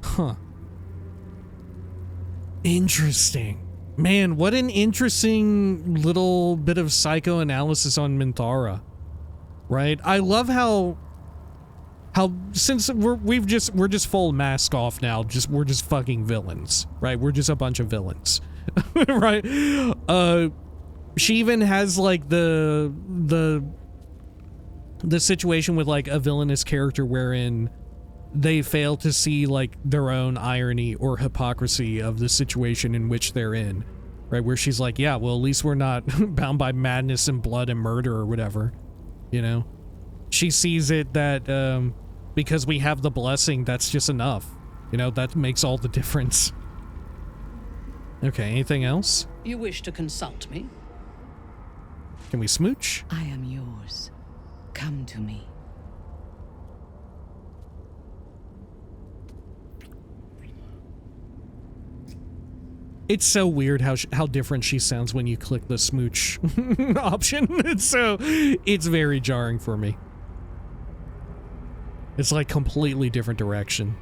Huh. Interesting. Man, what an interesting little bit of psychoanalysis on Minthara. Right? I love how since we're just full mask off now, we're just fucking villains, right? We're just a bunch of villains. Right? She even has like the situation with like a villainous character wherein they fail to see like their own irony or hypocrisy of the situation in which they're in, right? Where she's like, yeah, well, at least we're not bound by madness and blood and murder or whatever, you know? She sees it that because we have the blessing, that's just enough. You know, that makes all the difference. Okay, anything else? You wish to consult me? Can we smooch? I am yours. Come to me. It's so weird how different she sounds when you click the smooch option. It's very jarring for me. It's like completely different direction.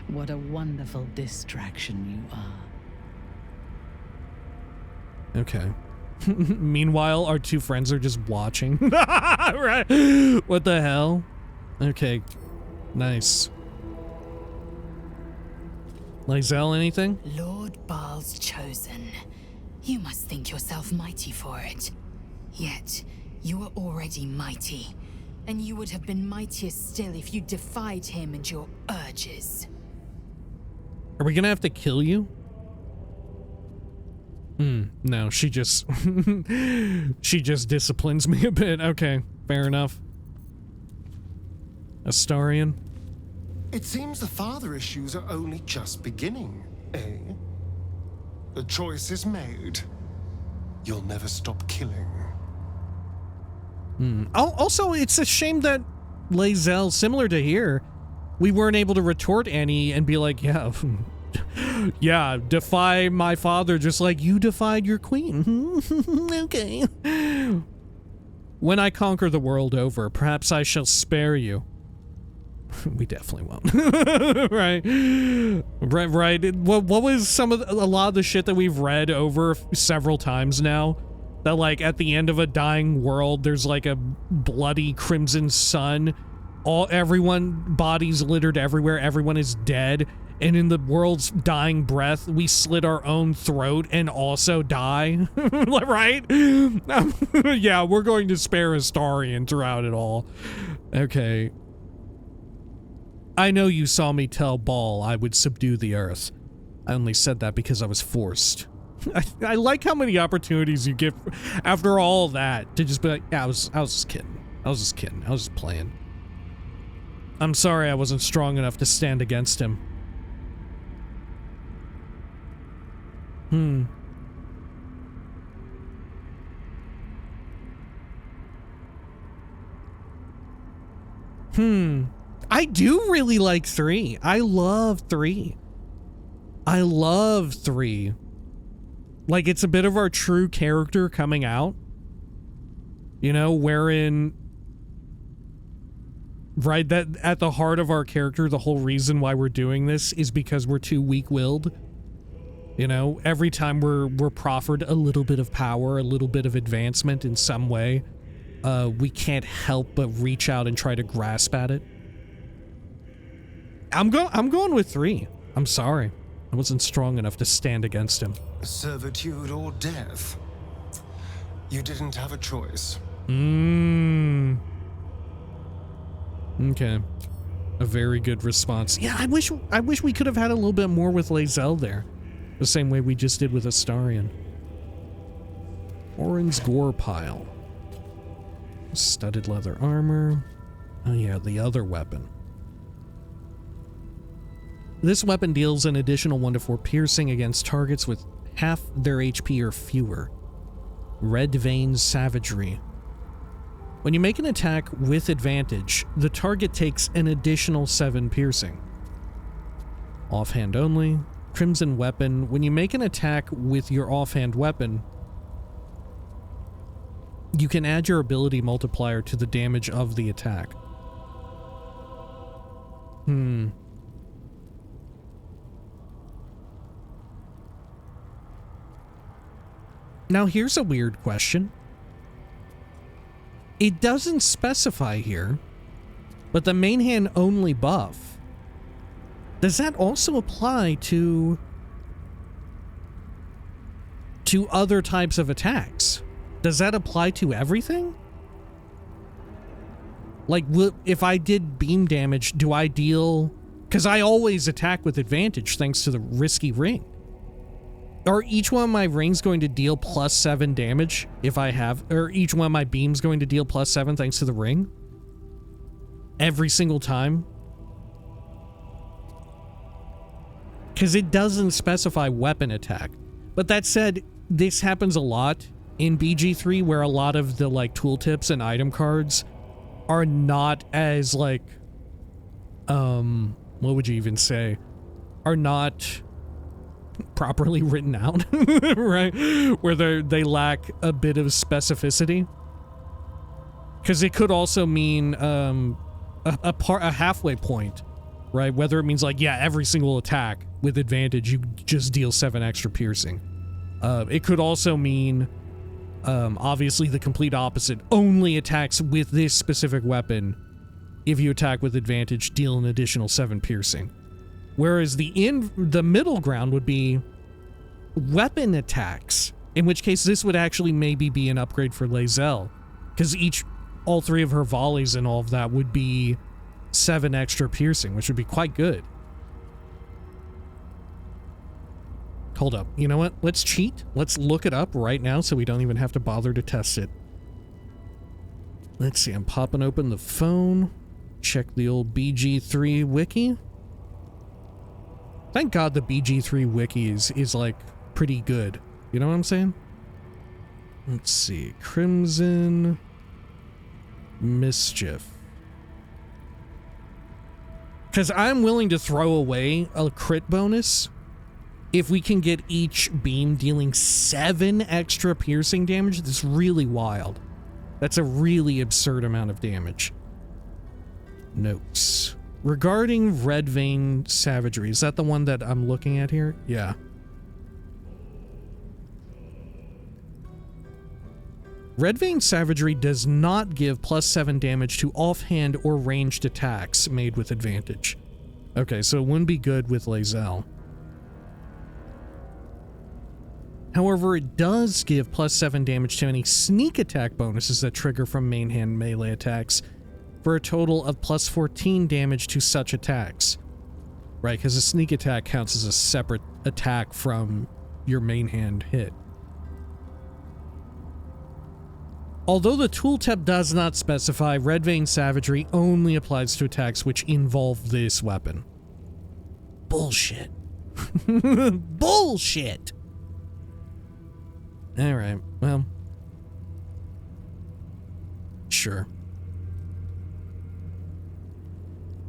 What a wonderful distraction you are. Okay. Meanwhile, our two friends are just watching. Right? What the hell? Okay. Nice. Lae'zel, anything? Lord Bhaal's chosen. You must think yourself mighty for it. Yet, you are already mighty. And you would have been mightier still if you defied him and your urges. Are we gonna have to kill you? No, she just... she just disciplines me a bit. Okay, fair enough. Astarion? It seems the father issues are only just beginning, eh? The choice is made. You'll never stop killing. Also, it's a shame that Lae'zel, similar to here, we weren't able to retort Annie and be like, yeah, yeah, defy my father just like you defied your queen. Okay. When I conquer the world over, perhaps I shall spare you. We definitely won't. Right. What was a lot of the shit that we've read over several times now? That, like, at the end of a dying world, there's, like, a bloody crimson sun. Everyone, bodies littered everywhere, everyone is dead. And in the world's dying breath, we slit our own throat and also die. Right? Yeah, we're going to spare Astarion throughout it all. Okay. I know you saw me tell Bhaal I would subdue the earth. I only said that because I was forced. I like how many opportunities you get after all that to just be like, yeah, I was just kidding. I was just playing. I'm sorry I wasn't strong enough to stand against him. I do really like 3. I love 3. I love 3. Like, it's a bit of our true character coming out. You know, wherein... Right, that at the heart of our character, the whole reason why we're doing this is because we're too weak-willed. You know, every time we're proffered a little bit of power, a little bit of advancement in some way, we can't help but reach out and try to grasp at it. I'm going with 3. I'm sorry. I wasn't strong enough to stand against him. Servitude or death? You didn't have a choice. Okay. A very good response. Yeah, I wish we could have had a little bit more with Lae'zel there. The same way we just did with Astarion. Orin's gore pile. Studded leather armor. Oh yeah, the other weapon. This weapon deals an additional 1 to 4 piercing against targets with half their HP or fewer. Red Vein Savagery. When you make an attack with advantage, the target takes an additional 7 piercing. Offhand only. Crimson Weapon. When you make an attack with your offhand weapon, you can add your ability multiplier to the damage of the attack. Now here's a weird question. It doesn't specify here, but the main hand only buff, does that also apply to other types of attacks? Does that apply to everything? Like, if I did beam damage, do I deal... Because I always attack with advantage thanks to the risky ring. Are each one of my rings going to deal plus 7 damage if I have... Or each one of my beams going to deal plus 7 thanks to the ring? Every single time? Because it doesn't specify weapon attack. But that said, this happens a lot in BG3 where a lot of the, like, tooltips and item cards are not as, like... what would you even say? Are not properly written out, right? Where they lack a bit of specificity. Because it could also mean a halfway point, right? Whether it means like, yeah, every single attack with advantage, you just deal 7 extra piercing. It could also mean, obviously the complete opposite. Only attacks with this specific weapon, if you attack with advantage, deal an additional 7 piercing. Whereas the middle ground would be weapon attacks, in which case this would actually maybe be an upgrade for Lae'zel, because all 3 of her volleys and all of that would be 7 extra piercing, which would be quite good. Hold up. You know what? Let's cheat. Let's look it up right now so we don't even have to bother to test it. Let's see. I'm popping open the phone. Check the old BG3 wiki. Thank God the BG3 wiki is like pretty good. You know what I'm saying? Let's see. Crimson Mischief. Because I'm willing to throw away a crit bonus if we can get each beam dealing 7 extra piercing damage. That's really wild. That's a really absurd amount of damage. Notes. Regarding Red Vein Savagery, is that the one that I'm looking at here? Yeah. Red Vein Savagery does not give +7 damage to offhand or ranged attacks made with advantage. Okay, so it wouldn't be good with Lae'zel. However, it does give +7 damage to any sneak attack bonuses that trigger from main hand melee attacks, for a total of +14 damage to such attacks. Right, because a sneak attack counts as a separate attack from your main hand hit. Although the tooltip does not specify, Red Vein Savagery only applies to attacks which involve this weapon. Bullshit. Bullshit! Alright, well. Sure.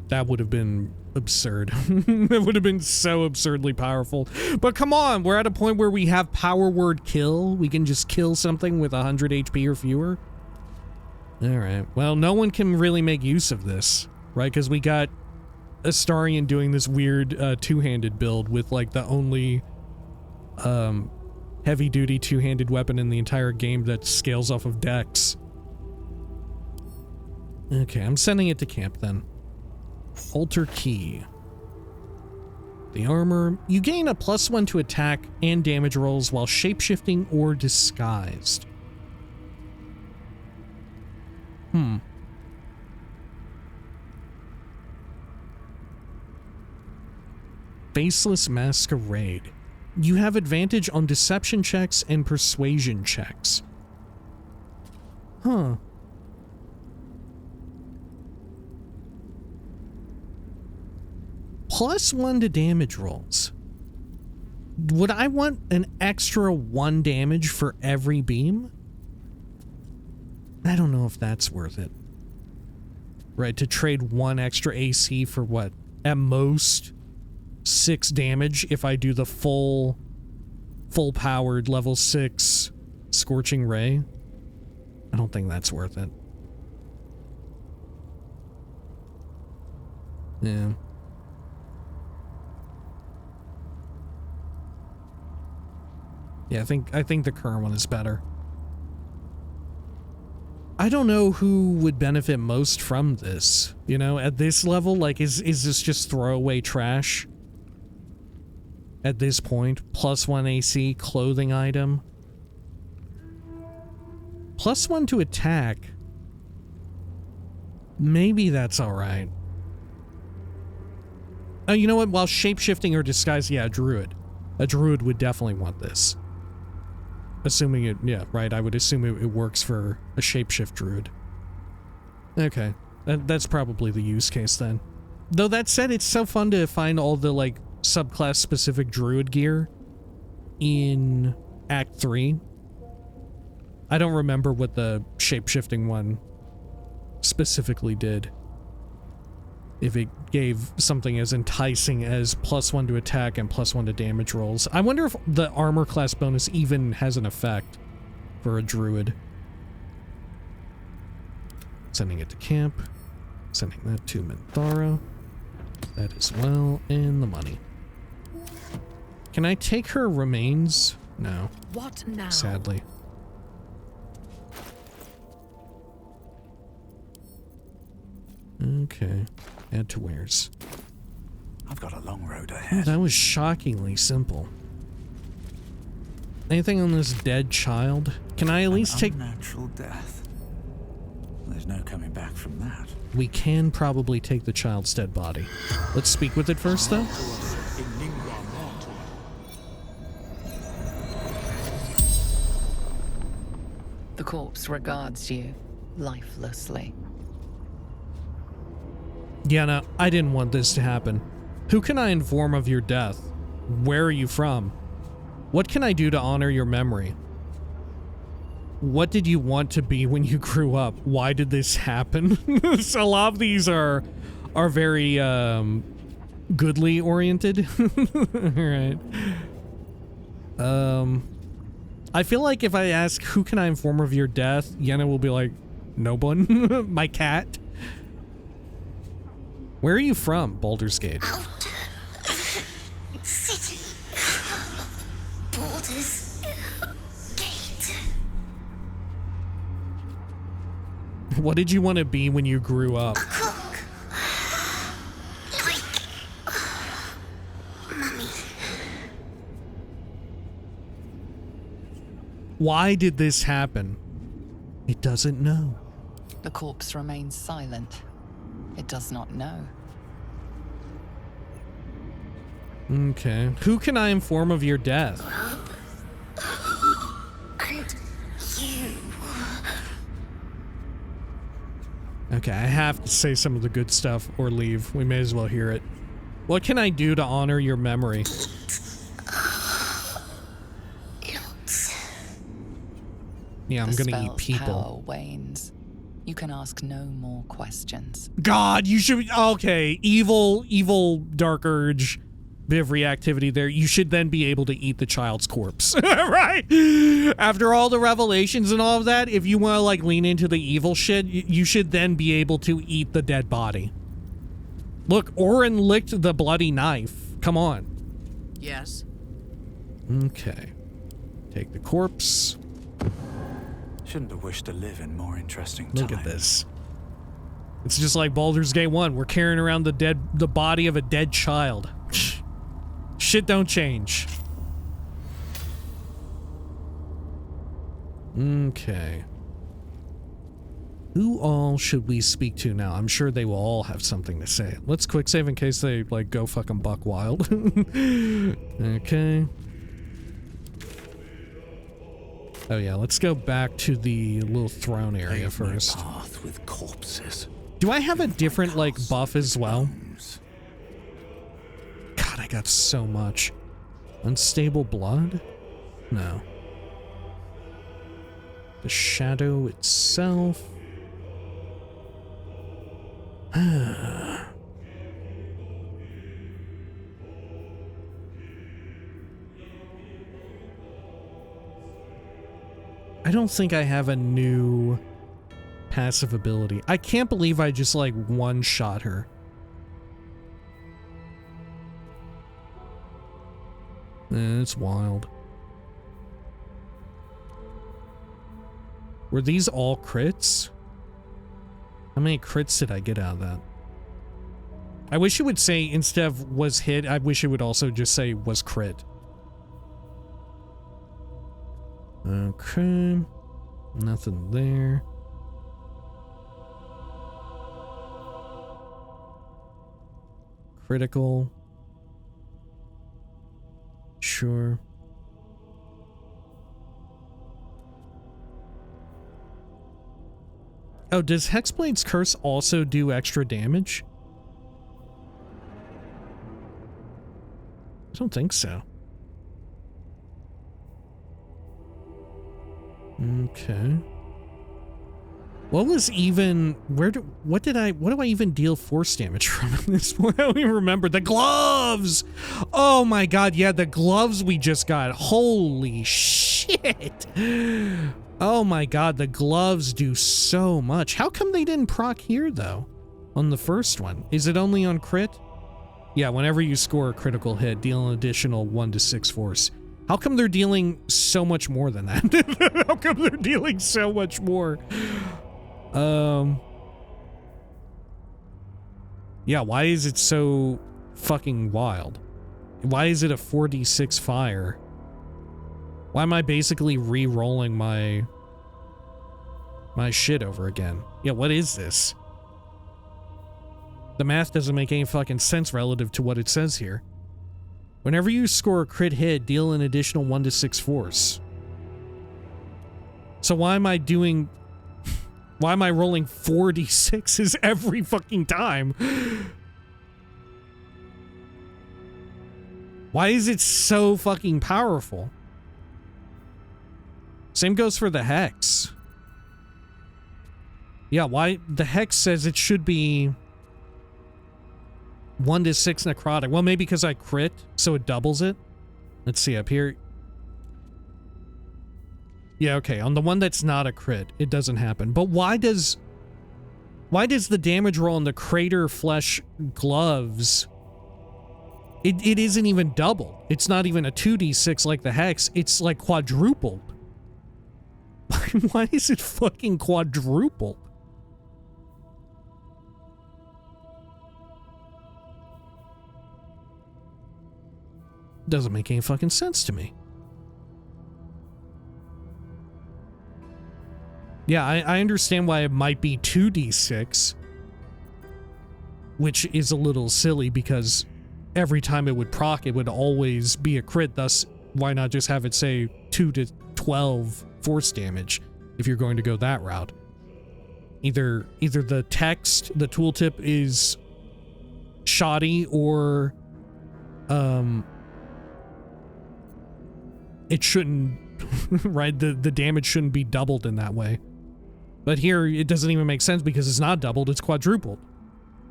That would have been absurd. That would have been so absurdly powerful. But come on, we're at a point where we have power word kill. We can just kill something with 100 HP or fewer. Alright, well, no one can really make use of this, right? Because we got Astarion doing this weird two-handed build with like the only heavy-duty two-handed weapon in the entire game that scales off of dex. Okay, I'm sending it to camp then. Alter key. The armor. You gain a +1 to attack and damage rolls while shapeshifting or disguised. Faceless Masquerade. You have advantage on deception checks and persuasion checks. Huh. +1 to damage rolls. Would I want an extra 1 damage for every beam? I don't know if that's worth it. Right, to trade 1 extra AC for what? At most 6 damage if I do the full powered level 6 Scorching Ray. I don't think that's worth it. Yeah. Yeah, I think the current one is better. I don't know who would benefit most from this. You know, at this level, like, is this just throwaway trash? At this point, +1 AC, clothing item. +1 to attack. Maybe that's alright. Oh, you know what? While shapeshifting or disguise, yeah, a druid. A druid would definitely want this. Assuming it, yeah, right, I would assume it works for a shapeshift druid. Okay, that's probably the use case then. Though that said, it's so fun to find all the, like, subclass-specific druid gear in Act 3. I don't remember what the shapeshifting one specifically did. if it gave something as enticing as +1 to attack and +1 to damage rolls. I wonder if the armor class bonus even has an effect for a druid. Sending it to camp. Sending that to Minthara. That as well, and the money. Can I take her remains? No. What now? Sadly. Okay. Add to wares. I've got a long road Oh, ahead. that was shockingly simple. Anything on this dead child? Can I at least take... Unnatural death. There's no coming back from that. We can probably take the child's dead body. Let's speak with it first, though. The corpse regards you lifelessly. Yeah, no, I didn't want this to happen. Who can I inform of your death? Where are you from? What can I do to honor your memory? What did you want to be when you grew up? Why did this happen? So a lot of these are very goodly oriented. Alright. I feel like if I ask who can I inform of your death, Yenna will be like, no one. My cat. Where are you from, Baldur's Gate? City. Baldur's Gate. What did you want to be when you grew up? Mummy. Why did this happen? It doesn't know. The corpse remains silent. It does not know. Okay. Who can I inform of your death? And you. Okay, I have to say some of the good stuff or leave. We may as well hear it. What can I do to honor your memory? Yeah, I'm gonna eat people. Power wanes. You can ask no more questions. God, you should... Okay, evil dark urge. Bit of reactivity there. You should then be able to eat the child's corpse. Right? After all the revelations and all of that, if you want to, like, lean into the evil shit, you should then be able to eat the dead body. Look, Orin licked the bloody knife. Come on. Yes. Okay. Take the corpse. Shouldn't have wished to live in more interesting Look at this. It's just like Baldur's Gate 1. We're carrying around the body of a dead child. Shit don't change. Okay. Who all should we speak to now? I'm sure they will all have something to say. Let's quick save in case they, like, go fucking buck wild. Okay. Oh yeah, let's go back to the little throne area first. Path with corpses. Do I have a different, like, buff as well? God, I got so much. Unstable blood? No. The shadow itself? I don't think I have a new passive ability. I can't believe I just, like, one-shot her. It's wild. Were these all crits? How many crits did I get out of that? I wish it would say, instead of was hit, I wish it would also just say was crit. Okay. Nothing there. Critical. Sure. Oh, does Hexblade's Curse also do extra damage? I don't think so. Okay. What was even, what do I even deal force damage from in this point? I don't even remember. The gloves! Oh my god, yeah, the gloves we just got. Holy shit! Oh my god, the gloves do so much. How come they didn't proc here, though? On the first one? Is it only on crit? Yeah, whenever you score a critical hit, deal an additional 1d6 force. How come they're dealing so much more than that? How come they're dealing so much more? Yeah, why is it so fucking wild? Why is it a 4d6 fire? Why am I basically re-rolling my shit over again? Yeah, what is this? The math doesn't make any fucking sense relative to what it says here. Whenever you score a crit hit, deal an additional 1d6 force. So why am I doing... Why am I rolling 4d6s every fucking time? Why is it so fucking powerful? Same goes for the Hex. Yeah, why? The Hex says it should be 1d6 necrotic. Well, maybe because I crit, so it doubles it. Let's see up here. Yeah, okay. On the one that's not a crit, it doesn't happen. But why does the damage roll on the crater flesh gloves? It isn't even doubled. It's not even a 2d6 like the Hex. It's like quadrupled. Why is it fucking quadrupled? Doesn't make any fucking sense to me. Yeah, I understand why it might be 2d6, which is a little silly because every time it would proc, it would always be a crit. Thus, why not just have it say 2 to 12 force damage if you're going to go that route? Either the text, the tooltip is shoddy, or it shouldn't, right? The damage shouldn't be doubled in that way. But here, it doesn't even make sense because it's not doubled, it's quadrupled.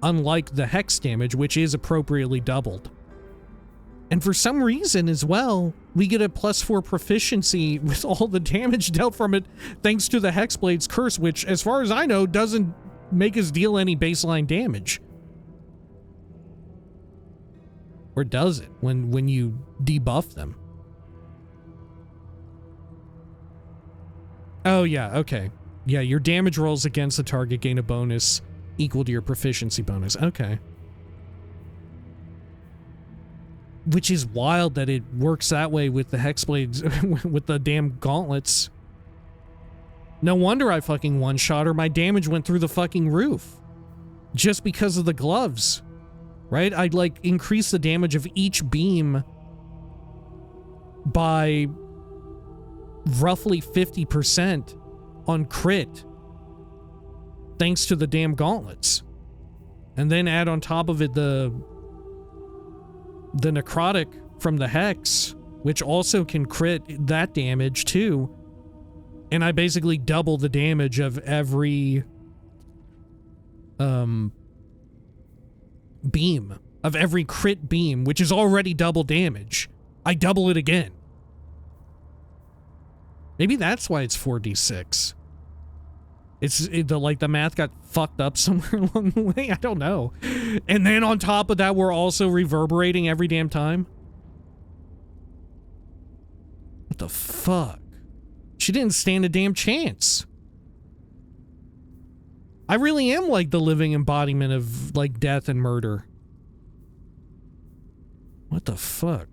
Unlike the Hex damage, which is appropriately doubled. And for some reason as well, we get a +4 proficiency with all the damage dealt from it thanks to the Hexblade's Curse, which, as far as I know, doesn't make us deal any baseline damage. Or does it when you debuff them? Oh yeah, okay. Yeah, your damage rolls against the target gain a bonus equal to your proficiency bonus. Okay. Which is wild that it works that way with the Hexblades, with the damn gauntlets. No wonder I fucking one-shot her. My damage went through the fucking roof. Just because of the gloves. Right? I'd like increase the damage of each beam by roughly 50% on crit. Thanks to the damn gauntlets. And then add on top of it the necrotic from the Hex, which also can crit that damage too. And I basically double the damage of every beam, of every crit beam, which is already double damage. I double it again. Maybe that's why it's 4d6. Like the math got fucked up somewhere along the way. I don't know. And then on top of that, we're also reverberating every damn time. What the fuck? She didn't stand a damn chance. I really am like the living embodiment of like death and murder. What the fuck?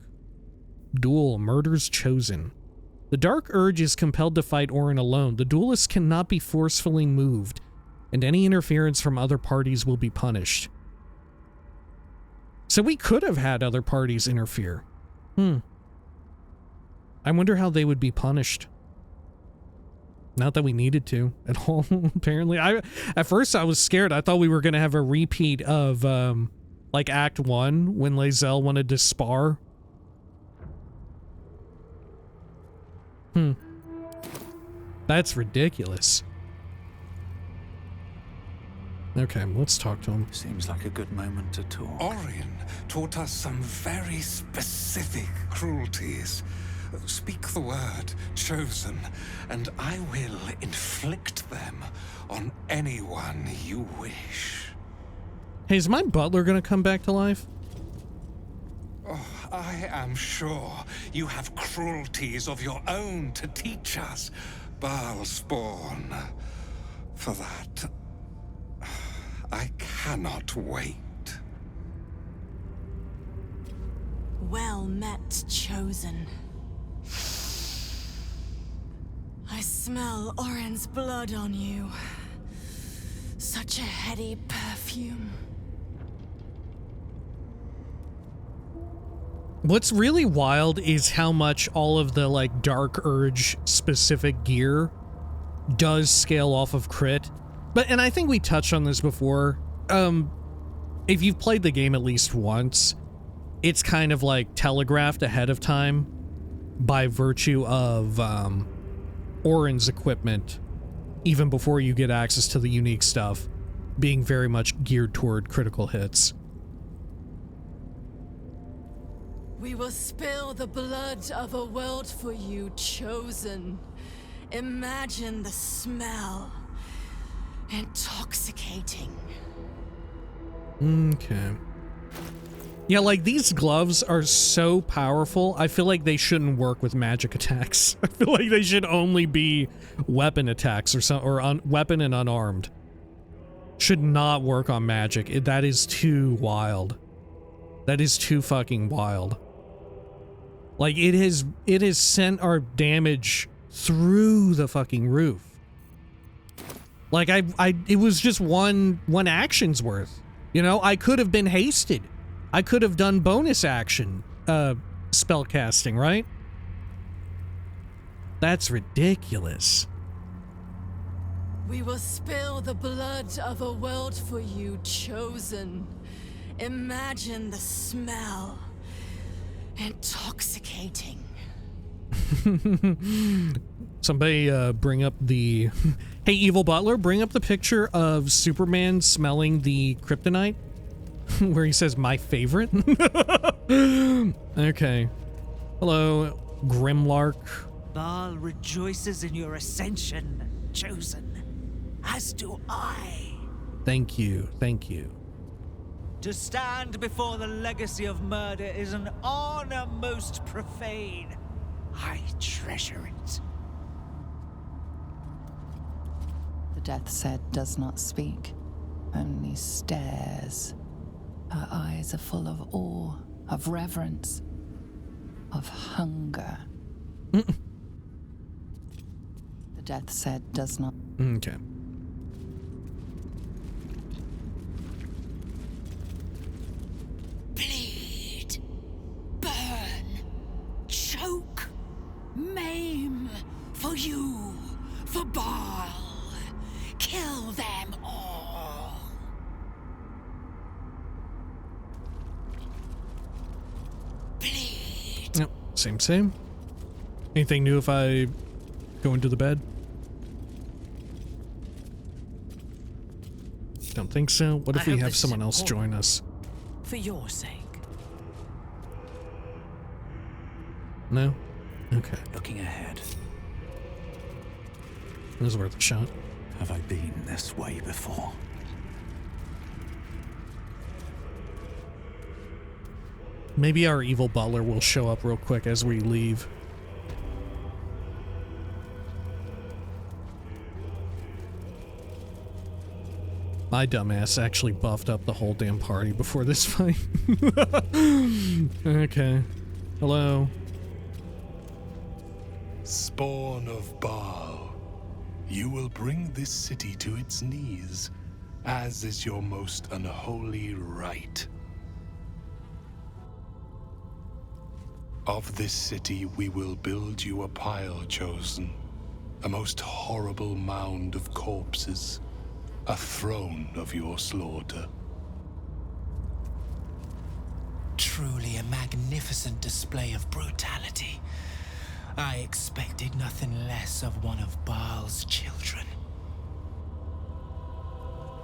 Duel, murders chosen. The Dark Urge is compelled to fight Orin alone. The duelist cannot be forcefully moved, and any interference from other parties will be punished. So we could have had other parties interfere. I wonder how they would be punished. Not that we needed to at all, apparently. At first I was scared. I thought we were going to have a repeat of, like, Act 1, when Lae'zel wanted to spar. That's ridiculous. Okay, let's talk to him. Seems like a good moment to talk. Orin taught us some very specific cruelties. Speak the word, chosen, and I will inflict them on anyone you wish. Hey, is my butler gonna come back to life? Oh, I am sure you have cruelties of your own to teach us, Bhaal-Spawn. For that, I cannot wait. Well met, Chosen. I smell Orin's blood on you. Such a heady perfume. What's really wild is how much all of the, like, Dark Urge specific gear does scale off of crit. And I think we touched on this before. If you've played the game at least once, it's kind of like telegraphed ahead of time by virtue of Orin's equipment, even before you get access to the unique stuff, being very much geared toward critical hits. We will spill the blood of a world for you, Chosen. Imagine the smell. Intoxicating. Okay. Yeah, like, these gloves are so powerful, I feel like they shouldn't work with magic attacks. I feel like they should only be weapon attacks or weapon and unarmed. Should not work on magic. That is too wild. That is too fucking wild. Like, it has sent our damage through the fucking roof. Like, it was just one action's worth. You know, I could have been hasted. I could have done bonus action spell casting, right? That's ridiculous. We will spill the blood of a world for you, Chosen. Imagine the smell. Intoxicating. Somebody bring up the... Hey, Evil Butler, bring up the picture of Superman smelling the kryptonite, where he says, my favorite. Okay. Hello, Grimlark. Bhaal rejoices in your ascension, Chosen. As do I. Thank you, thank you. To stand before the legacy of murder is an honor most profane. I treasure it. The Death's Head does not speak, only stares. Her eyes are full of awe, of reverence, of hunger. The Death's Head does not... Okay. Bleed. Burn. Choke. Maim. For you. For Bhaal. Kill them all. Bleed. Yep, same. Anything new if I go into the bed? Don't think so. What if we have someone else join us? For your sake. No? Okay. Looking ahead. It was worth a shot. Have I been this way before? Maybe our evil butler will show up real quick as we leave. My dumbass actually buffed up the whole damn party before this fight. Okay. Hello. Spawn of Bhaal, you will bring this city to its knees, as is your most unholy right. Of this city we will build you a pile, Chosen, a most horrible mound of corpses, a throne of your slaughter. Truly a magnificent display of brutality. I expected nothing less of one of Bhaal's children.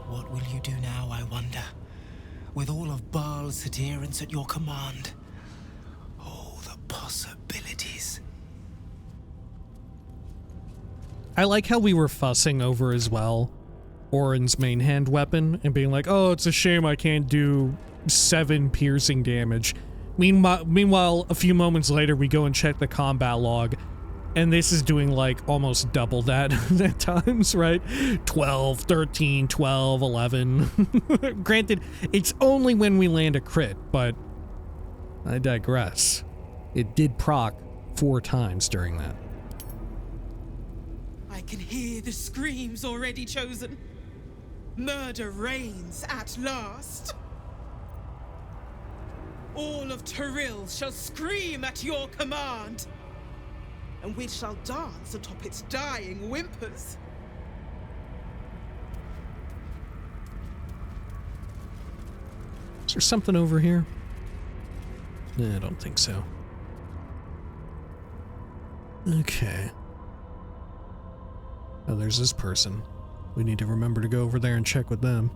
What will you do now, I wonder? With all of Bhaal's adherents at your command? Oh, the possibilities. I like how we were fussing over as well Orin's main hand weapon and being like, oh, it's a shame I can't do 7 piercing damage. Meanwhile, a few moments later, we go and check the combat log, and this is doing like almost double that at times, right? 12, 13, 12, 11. Granted, it's only when we land a crit, but I digress. It did proc 4 times during that. I can hear the screams already chosen. Murder reigns at last. All of Tyrell shall scream at your command, and we shall dance atop its dying whimpers. Is there something over here? I don't think so. Okay. Oh, there's this person. We need to remember to go over there and check with them.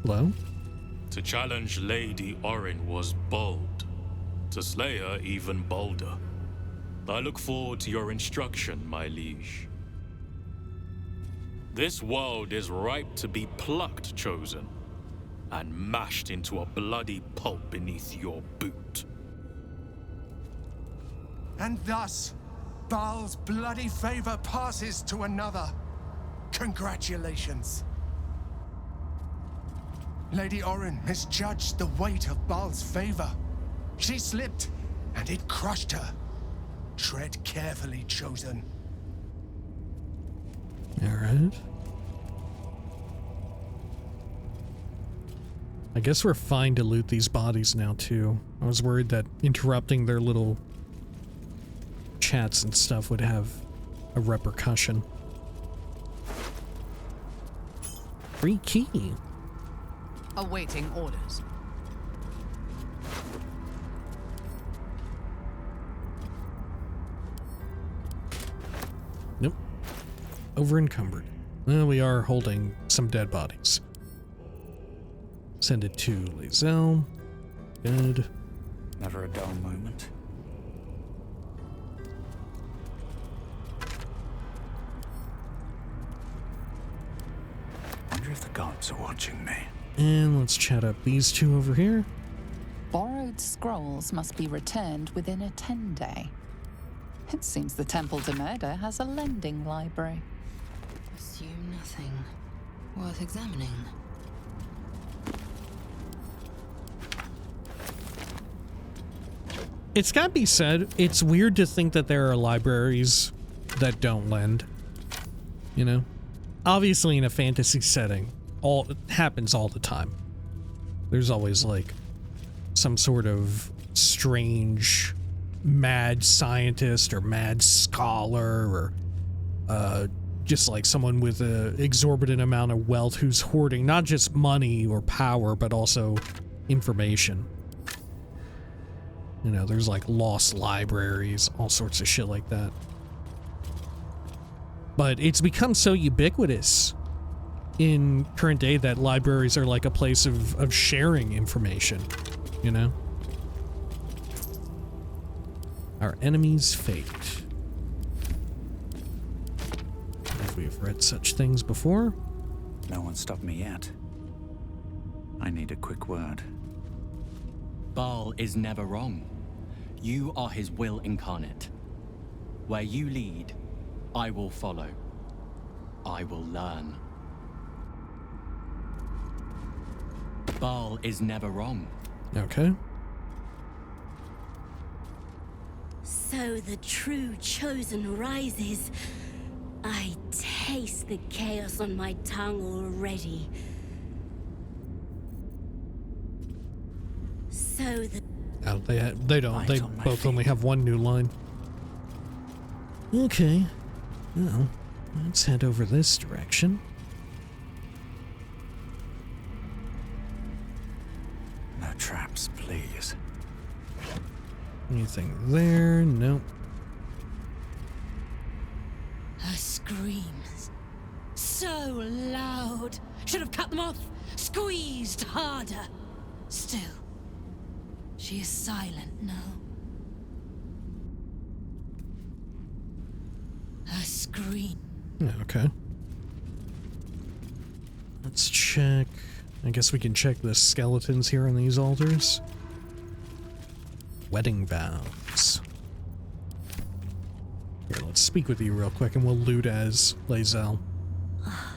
Hello? To challenge Lady Orin was bold. To slay her even bolder. I look forward to your instruction, my liege. This world is ripe to be plucked, Chosen, and mashed into a bloody pulp beneath your boot. And thus, Bhaal's bloody favor passes to another. Congratulations. Lady Orin misjudged the weight of Bhaal's favor. She slipped, and it crushed her. Tread carefully, Chosen. Alright. I guess we're fine to loot these bodies now, too. I was worried that interrupting their little chats and stuff would have a repercussion. Free key. Awaiting orders. Nope. Over encumbered. Well, we are holding some dead bodies. Send it to Lae'zel. Good. Never a dull moment. Wonder if the gods are watching me. And let's chat up these two over here. Borrowed scrolls must be returned within a 10-day. It seems the Temple to Murder has a lending library. Assume nothing. Worth examining. It's gotta be said, it's weird to think that there are libraries that don't lend. You know? Obviously in a fantasy setting, it happens all the time. There's always like some sort of strange mad scientist or mad scholar or just like someone with an exorbitant amount of wealth who's hoarding not just money or power but also information. You know, there's like lost libraries, all sorts of shit like that. But it's become so ubiquitous in current day that libraries are like a place of sharing information, you know? Our enemy's fate. If we've read such things before. No one stopped me yet. I need a quick word. Bhaal is never wrong. You are his will incarnate. Where you lead, I will follow. I will learn. Bhaal is never wrong. Okay. So the true Chosen rises. I taste the chaos on my tongue already. So the... Oh, they don't. They both only have one new line. Okay. Well, let's head over this direction. No traps, please. Anything there? Nope. Her screams. So loud. Should have cut them off. Squeezed harder. Still, she is silent now. Her scream. Yeah, okay. Let's check. I guess we can check the skeletons here on these altars. Wedding vows. Here, let's speak with you real quick and we'll loot as Lae'zel. Oh,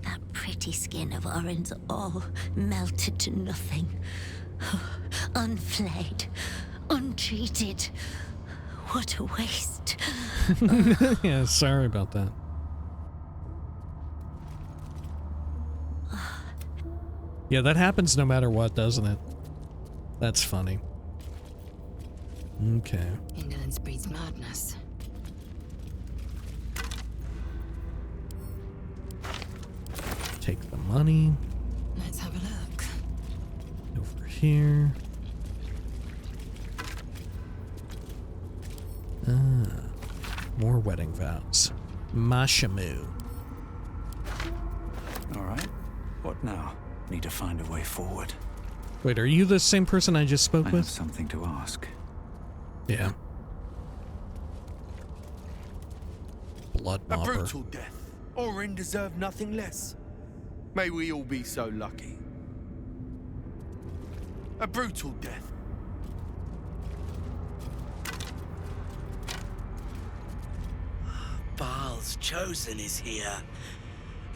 that pretty skin of Orin's all melted to nothing. Unflayed, untreated. What a waste. Yeah, sorry about that. Yeah, that happens no matter what, doesn't it? That's funny. Okay. Indolence breeds madness. Take the money. Let's have a look. Over here. More wedding vows. Mashamu. All right. What now? Need to find a way forward. Wait, are you the same person I just spoke I with? have something to ask. Yeah. Blood A mopper. brutal death. Orin deserved nothing less. May we all be so lucky. A brutal death. Bhaal's chosen is here.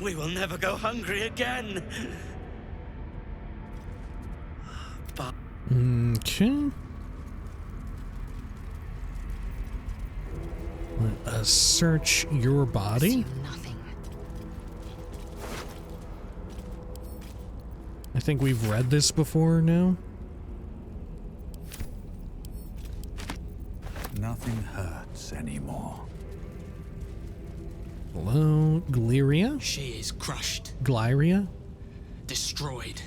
We will never go hungry again. Okay. Let us search your body. I think we've read this before now. Nothing hurts anymore. Hello, Glyria? She is crushed. Glyria? Destroyed.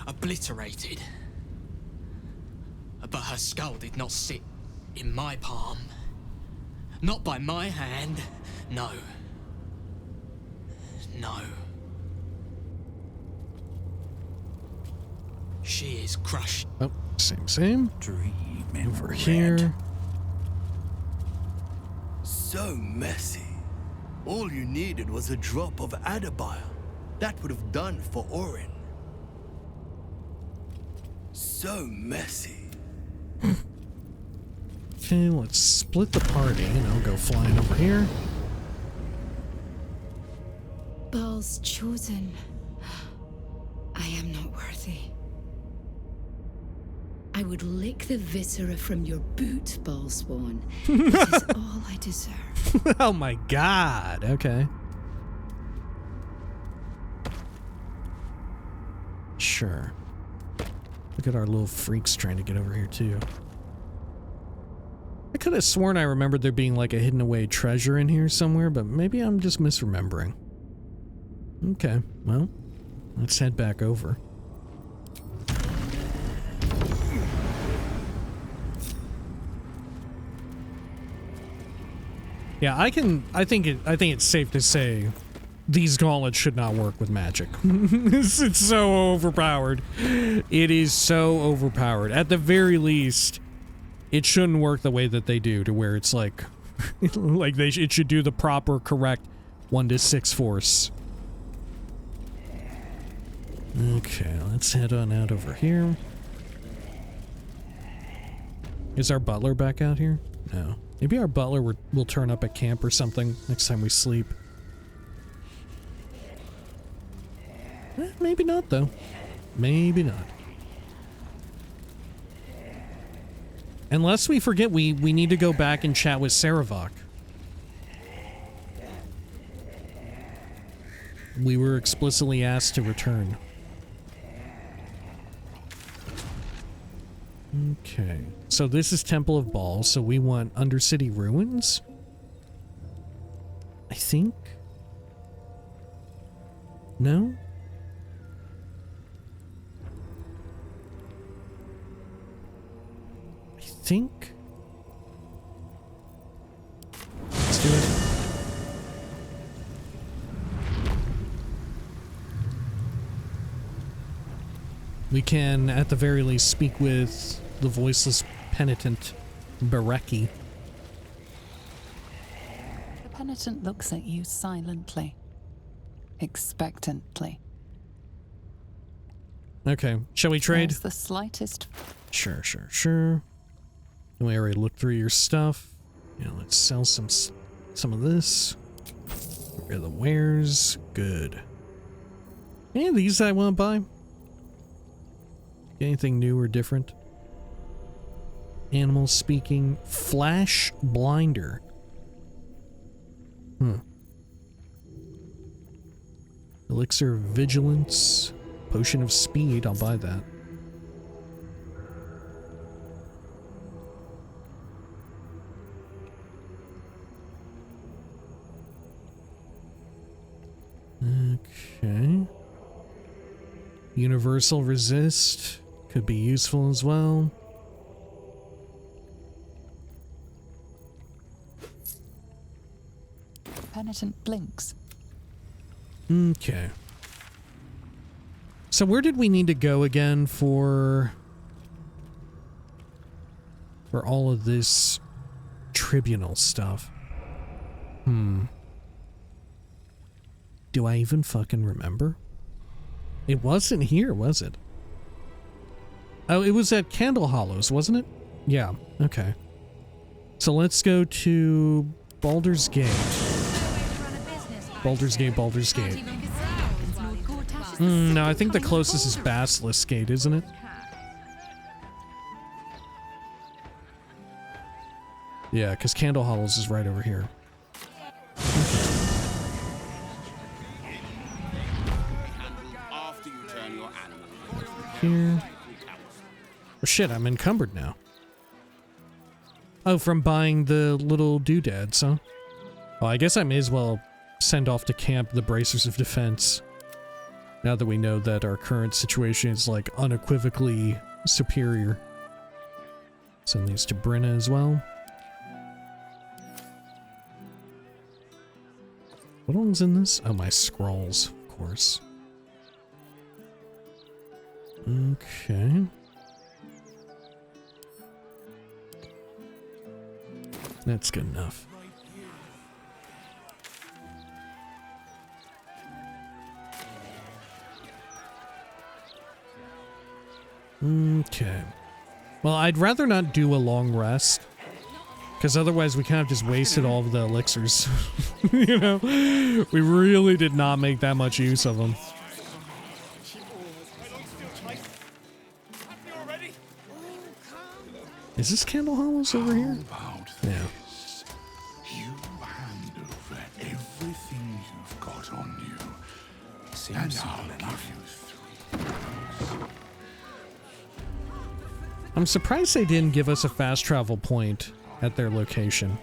Obliterated. But her skull did not sit in my palm. Not by my hand. No. No. She is crushed. Oh, same. Dream over here. So messy. All you needed was a drop of Adabile. That would have done for Orin. So messy. Okay, let's split the party and I'll go flying over here. Bhaal's chosen. I am not worthy. I would lick the viscera from your boot, Lolth-Sworn. This is all I deserve. Oh my god, okay. Sure. Look at our little freaks trying to get over here too. I could have sworn I remembered there being like a hidden away treasure in here somewhere, but maybe I'm just misremembering. Okay, well, let's head back over. Yeah, I think it's safe to say these gauntlets should not work with magic. It's so overpowered. It is so overpowered. At the very least, it shouldn't work the way that they do, to where it's like like it should do the proper correct 1-6 force. Okay, let's head on out over here. Is our butler back out here? No. Maybe our butler will turn up at camp or something next time we sleep. Maybe not, though. Maybe not. Unless we forget we need to go back and chat with Sarevok. We were explicitly asked to return. Okay. So this is Temple of Bhaal, so we want Undercity Ruins? I think? No? I think? Let's do it. We can, at the very least, speak with the voiceless penitent, Bereki. The penitent looks at you silently, expectantly. Okay, shall we trade? There's the slightest... Sure. We already looked through your stuff. Yeah, let's sell some of this. Get rid of the wares. Good. Any of these I want to buy? Anything new or different? Animal speaking. Flash blinder. Elixir of vigilance. Potion of speed. I'll buy that. Okay. Universal resist could be useful as well. Penitent blinks. Okay. So where did we need to go again for all of this tribunal stuff? Do I even fucking remember? It wasn't here, was it? Oh, it was at Candle Hollows, wasn't it? Yeah, okay. So let's go to Baldur's Gate. Baldur's Gate. No, I think the closest is Basilisk Gate, isn't it? Yeah, because Candle Hollows is right over here. Here. Oh shit, I'm encumbered now. Oh, from buying the little doodads, huh? Well, I guess I may as well send off to camp the Bracers of Defense. Now that we know that our current situation is, like, unequivocally superior. Send these to Brenna as well. What all's in this? Oh, my scrolls, of course. Okay. That's good enough. Okay. Well, I'd rather not do a long rest. Because otherwise we kind of just wasted all of the elixirs. You know? We really did not make that much use of them. Is this Candle Hollows over here? Yeah. You hand over everything you've got on you, and I'll give you 3 hours. I'm surprised they didn't give us a fast travel point at their location.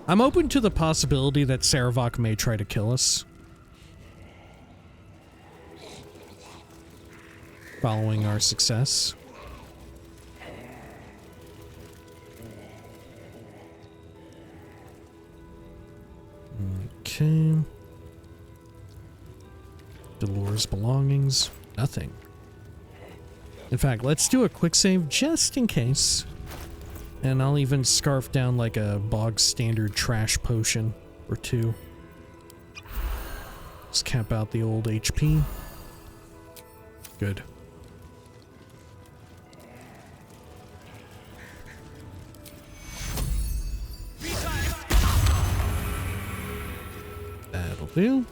I'm open to the possibility that Sarevok may try to kill us. Following our success. Okay. Dolores' belongings. Nothing. In fact, let's do a quick save just in case. And I'll even scarf down like a bog standard trash potion or 2. Let's cap out the old HP. Good. That'll do.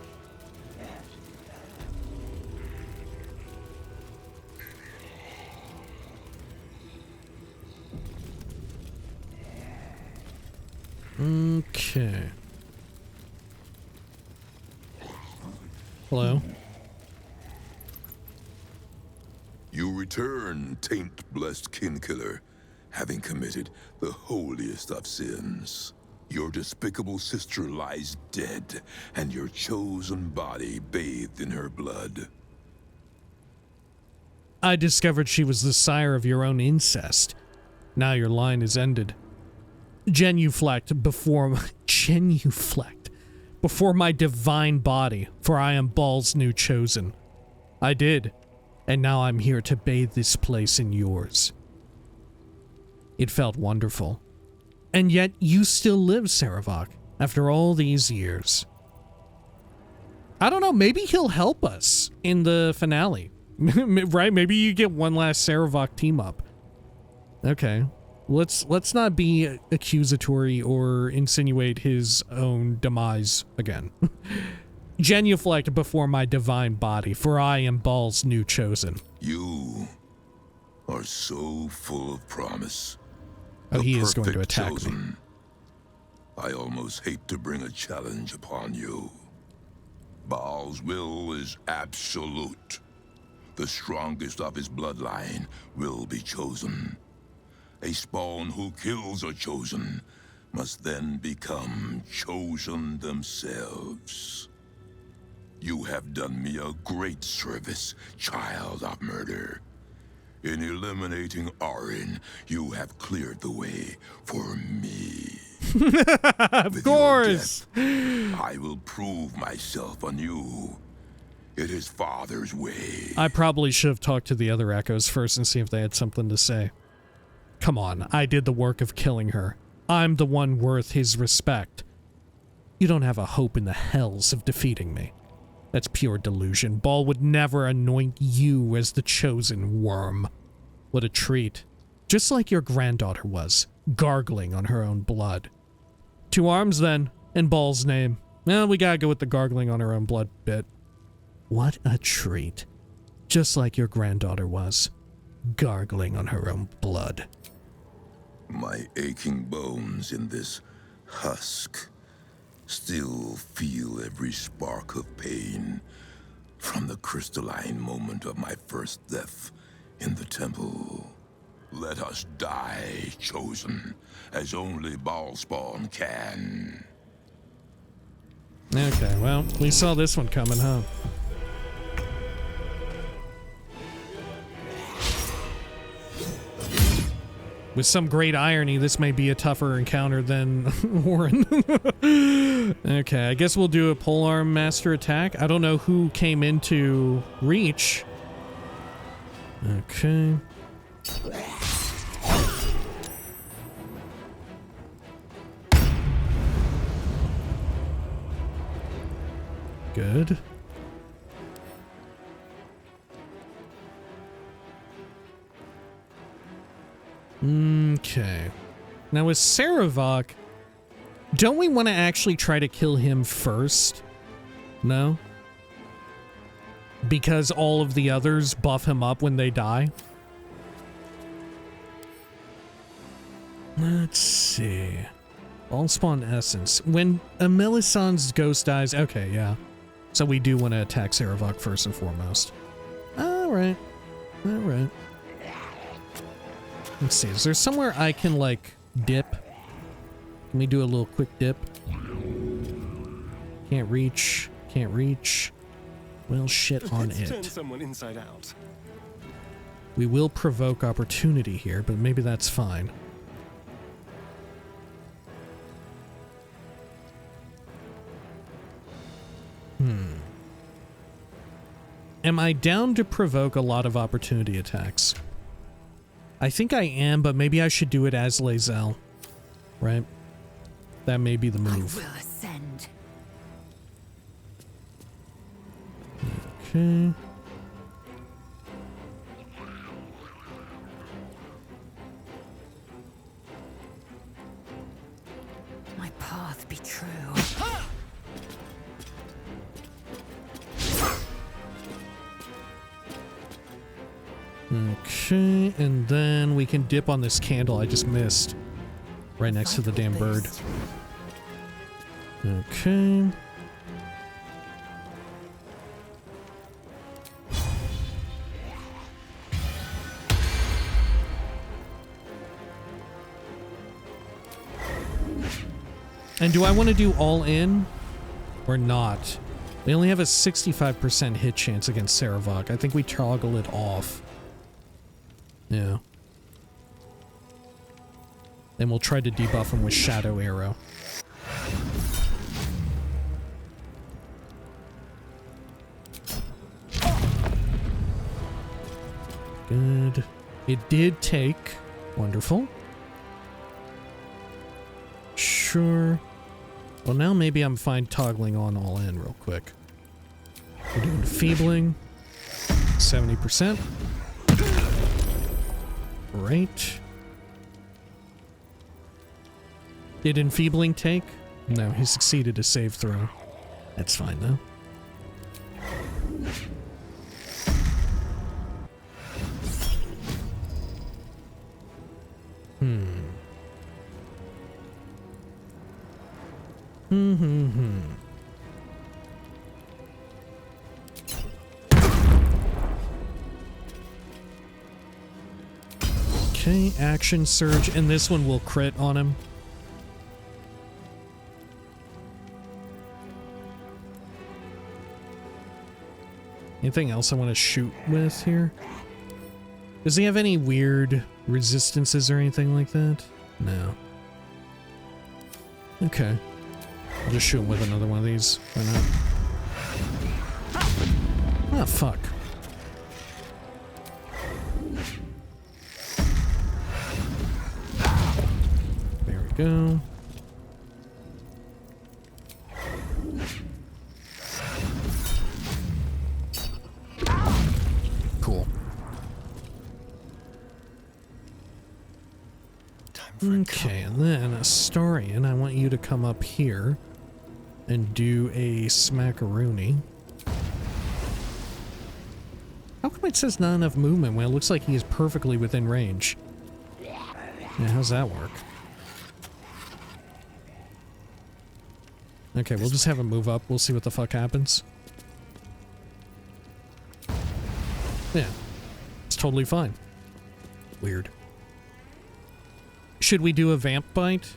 Okay. Hello. You return, taint-blessed kinkiller, having committed the holiest of sins. Your despicable sister lies dead, and your chosen body bathed in her blood. I discovered she was the sire of your own incest. Now your line is ended. Genuflect before my divine body, for I am Bhaal's new chosen. I did. And now I'm here to bathe this place in yours. It felt wonderful. And yet you still live, Sarevok, after all these years. I don't know, maybe he'll help us in the finale. Right? Maybe you get one last Sarevok team up. Okay. Let's not be accusatory or insinuate his own demise again. Genuflect before my divine body, for I am Bhaal's new chosen. You are so full of promise. Oh, he is going to Perfect attack me. chosen. I almost hate to bring a challenge upon you. Bhaal's will is absolute. The strongest of his bloodline will be chosen. A spawn who kills a chosen must then become chosen themselves. You have done me a great service, child of murder. In eliminating Orin, you have cleared the way for me. Of course! I will prove myself anew. It is Father's way. I probably should have talked to the other echoes first and see if they had something to say. Come on, I did the work of killing her. I'm the one worth his respect. You don't have a hope in the hells of defeating me. That's pure delusion. Bhaal would never anoint you as the chosen worm. What a treat. Just like your granddaughter was, gargling on her own blood. 2 arms then, in Bhaal's name. Well, we gotta go with the gargling on her own blood bit. What a treat. Just like your granddaughter was, gargling on her own blood. My aching bones in this husk still feel every spark of pain from the crystalline moment of my first death in the temple. Let us die, chosen, as only Bhaalspawn can. Okay, well, we saw this one coming, huh? With some great irony, this may be a tougher encounter than Orin. Okay, I guess we'll do a polearm master attack. I don't know who came into reach. Okay. Good. Okay. Now with Sarevok, don't we want to actually try to kill him first? No? Because all of the others buff him up when they die? Let's see. Bhaalspawn Essence. When a Melisandre's ghost dies... Okay, yeah. So we do want to attack Sarevok first and foremost. Alright. Alright. Let's see, is there somewhere I can, like, dip? Can we do a little quick dip? Can't reach. Can't reach. Well, shit on Let's turn it. someone inside out. We will provoke opportunity here, but maybe that's fine. Am I down to provoke a lot of opportunity attacks? I think I am, but maybe I should do it as Lae'zel. Right? That may be the move. I will ascend. Okay. My path be true. Okay, and then we can dip on this candle I just missed. Right next to the damn bird. Okay. And do I want to do all in or not? We only have a 65% hit chance against Sarevok. I think we toggle it off. Yeah. Then we'll try to debuff him with Shadow Arrow. did. It did take. Wonderful. Sure. Well, now maybe I'm fine toggling on all in real quick. We're doing feebling. 70%. Right. Did enfeebling take? No, he succeeded a save throw. That's fine though. Okay, action surge, and this one will crit on him. Anything else I want to shoot with here? Does he have any weird resistances or anything like that? No. Okay. I'll just shoot him with another one of these. Why not? Ah, fuck. There we go. Cool. Okay, and then Astarian, I want you to come up here and do a smackaroonie. How come it says not enough movement when it looks like he is perfectly within range? Yeah, how's that work? Okay, we'll just have him move up. We'll see what the fuck happens. Yeah, it's totally fine. Weird. Should we do a vamp bite?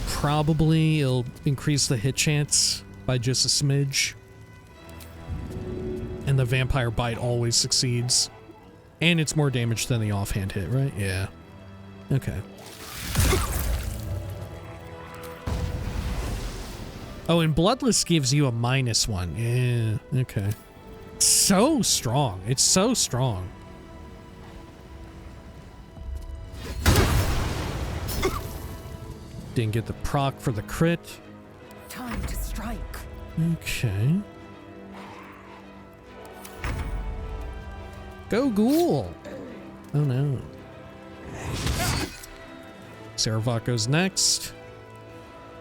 Probably it'll increase the hit chance by just a smidge. And the vampire bite always succeeds. And it's more damage than the offhand hit, right? Yeah. Okay. Oh, and Bloodless gives you a -1. Yeah, okay. So strong. It's so strong. Didn't get the proc for the crit. Time to strike. Okay. Go Ghoul! Oh no. Sarevok goes next.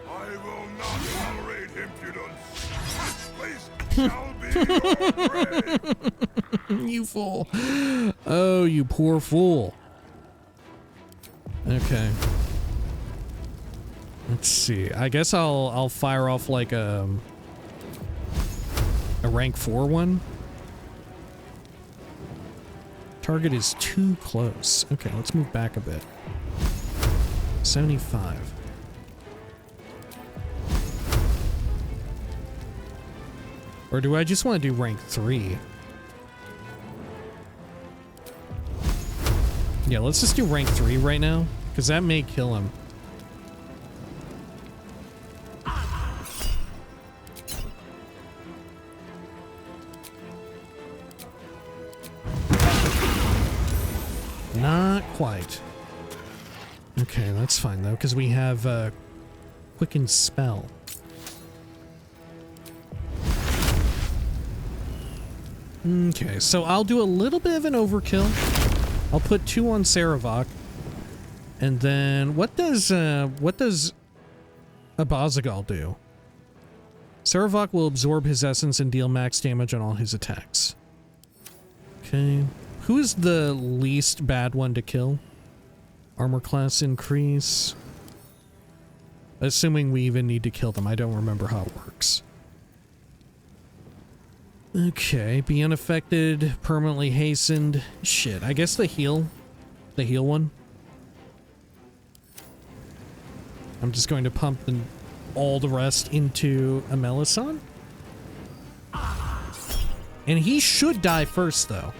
I will not tolerate impudence. This place shall be your grave. You fool. Oh, you poor fool. Okay. Let's see. I guess I'll fire off like a rank 4 one. Target is too close. Okay, let's move back a bit. 75. Or do I just want to do rank 3? Yeah, let's just do rank 3 right now, because that may kill him. Not quite. Okay, that's fine though, because we have Quicken Spell. Okay, so I'll do a little bit of an overkill. I'll put 2 on Sarevok. And then what does Abazagal do? Sarevok will absorb his essence and deal max damage on all his attacks. Okay. Who is the least bad one to kill? Armor class increase. Assuming we even need to kill them. I don't remember how it works. Okay, be unaffected, permanently hastened. Shit, I guess the heal one. I'm just going to pump all the rest into Amelison. And he should die first, though.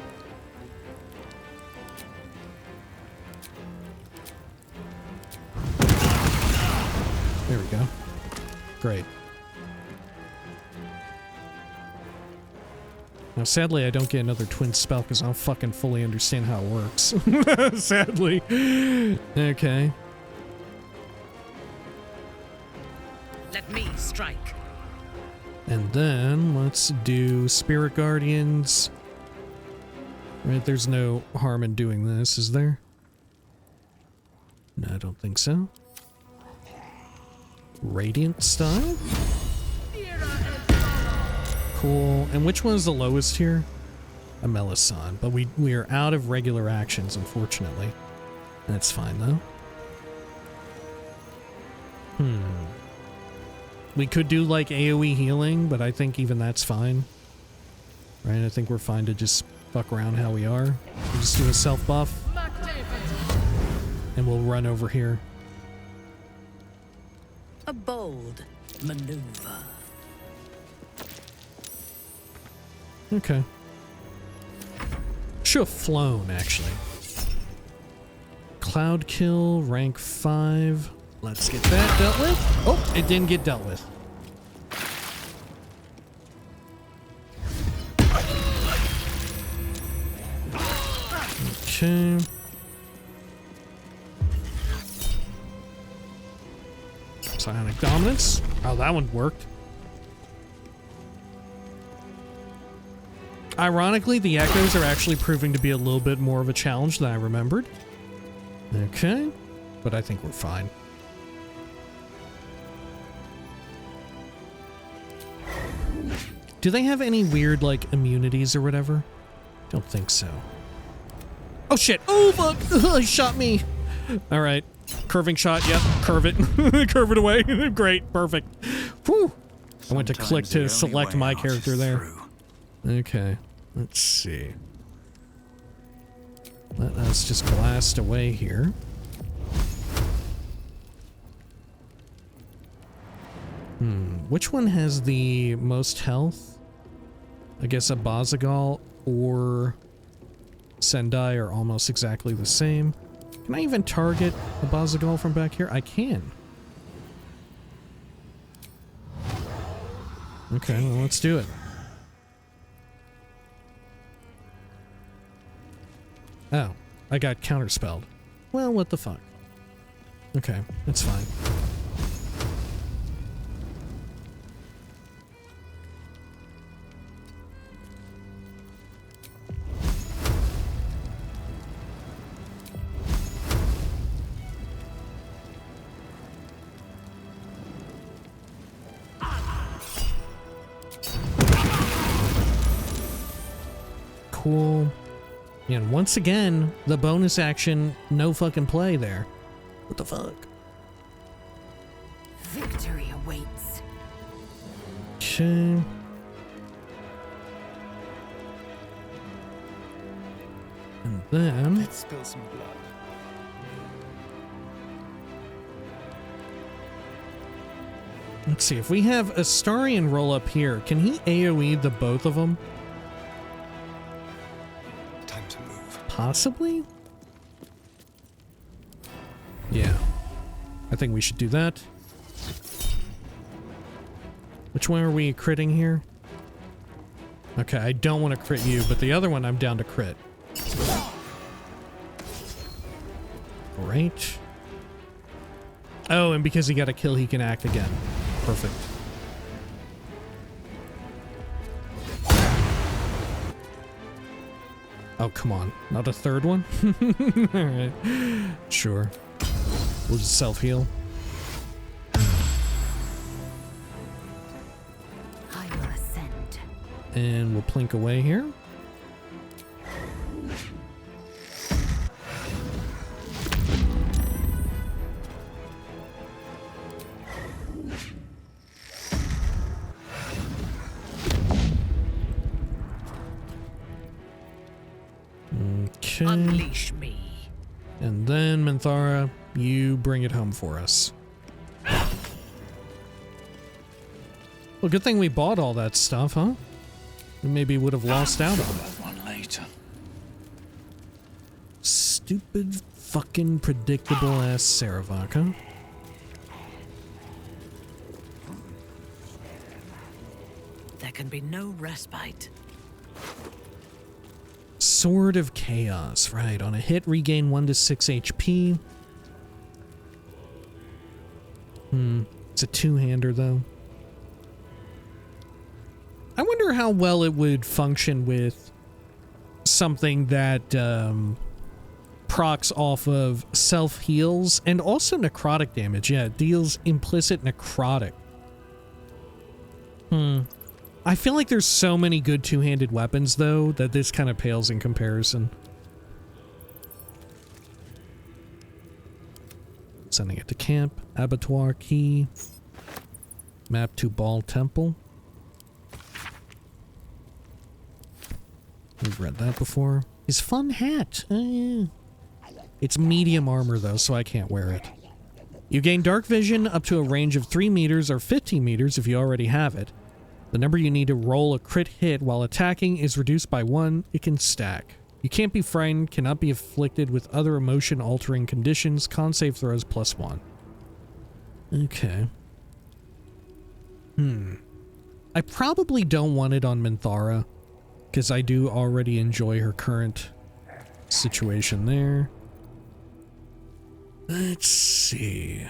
There we go. Great. Now, sadly, I don't get another twin spell because I don't fucking fully understand how it works. Sadly. Okay. Let me strike. And then let's do Spirit Guardians. Right, there's no harm in doing this, is there? No, I don't think so. Radiant style? Cool. And which one is the lowest here? A Melisande. But we are out of regular actions, unfortunately. That's fine, though. We could do, like, AoE healing, but I think even that's fine. Right? I think we're fine to just fuck around how we are. We'll just do a self-buff. And we'll run over here. A bold maneuver. Okay. Should have flown, actually. Cloud kill, rank 5. Let's get that dealt with. Oh, it didn't get dealt with. Okay. Psionic Dominance. Oh, that one worked. Ironically, the echoes are actually proving to be a little bit more of a challenge than I remembered. Okay. But I think we're fine. Do they have any weird, like, immunities or whatever? Don't think so. Oh, shit. Oh, fuck. He shot me. All right. Curving shot. Yep. Curve it. Curve it away. Great. Perfect. Whew. I went to click to select my character there. Okay. Let's see. Let us just blast away here. Which one has the most health? I guess a Bazagal or Sendai are almost exactly the same. Can I even target a Bazagal from back here? I can. Okay, well, let's do it. Oh, I got counterspelled. Well, what the fuck? Okay, that's fine. Cool. And once again, the bonus action, no fucking play there. What the fuck? Victory awaits. Okay. And then... Let's spill some blood. Let's see, if we have Astarion roll up here, can he AoE the both of them? Time to move. Possibly? Yeah. I think we should do that. Which one are we critting here? Okay, I don't want to crit you, but the other one I'm down to crit. Great. Oh, and because he got a kill, he can act again. Perfect. Oh, come on. Not a third one? Alright. Sure. We'll just self-heal. I will ascend. And we'll plink away here. Okay. Unleash me. And then, Minthara, you bring it home for us. Well, good thing we bought all that stuff, huh? We maybe would have lost out on it. One later. Stupid, fucking, predictable ass Sarevok, huh? There can be no respite. Sword of Chaos. Right, on a hit, regain 1 to 6 HP. It's a two-hander, though. I wonder how well it would function with something that procs off of self-heals and also necrotic damage. Yeah, it deals implicit necrotic. I feel like there's so many good two-handed weapons, though, that this kind of pales in comparison. Sending it to camp. Abattoir key. Map to Bhaal Temple. We've read that before. His fun hat. It's medium armor, though, so I can't wear it. You gain dark vision up to a range of 3 meters or 15 meters if you already have it. The number you need to roll a crit hit while attacking is reduced by 1. It can stack. You can't be frightened, cannot be afflicted with other emotion-altering conditions. Con save throws +1. Okay. I probably don't want it on Minthara, because I do already enjoy her current situation there. Let's see.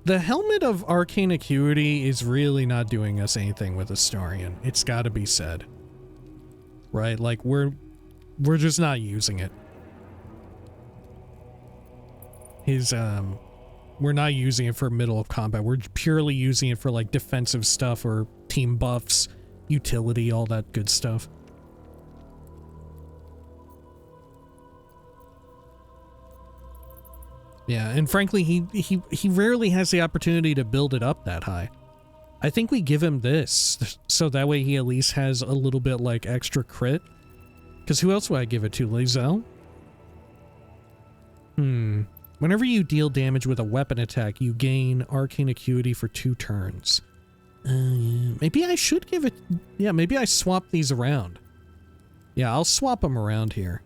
The Helmet of Arcane Acuity is really not doing us anything with Astarion. It's got to be said. Right? Like, we're just not using it. We're not using it for middle of combat. We're purely using it for, like, defensive stuff or team buffs, utility, all that good stuff. Yeah, and frankly, he rarely has the opportunity to build it up that high. I think we give him this, so that way he at least has a little bit, like, extra crit. Because who else would I give it to? Lae'zel? Whenever you deal damage with a weapon attack, you gain Arcane Acuity for 2 turns. Maybe I should give it... Yeah, maybe I swap these around. Yeah, I'll swap them around here.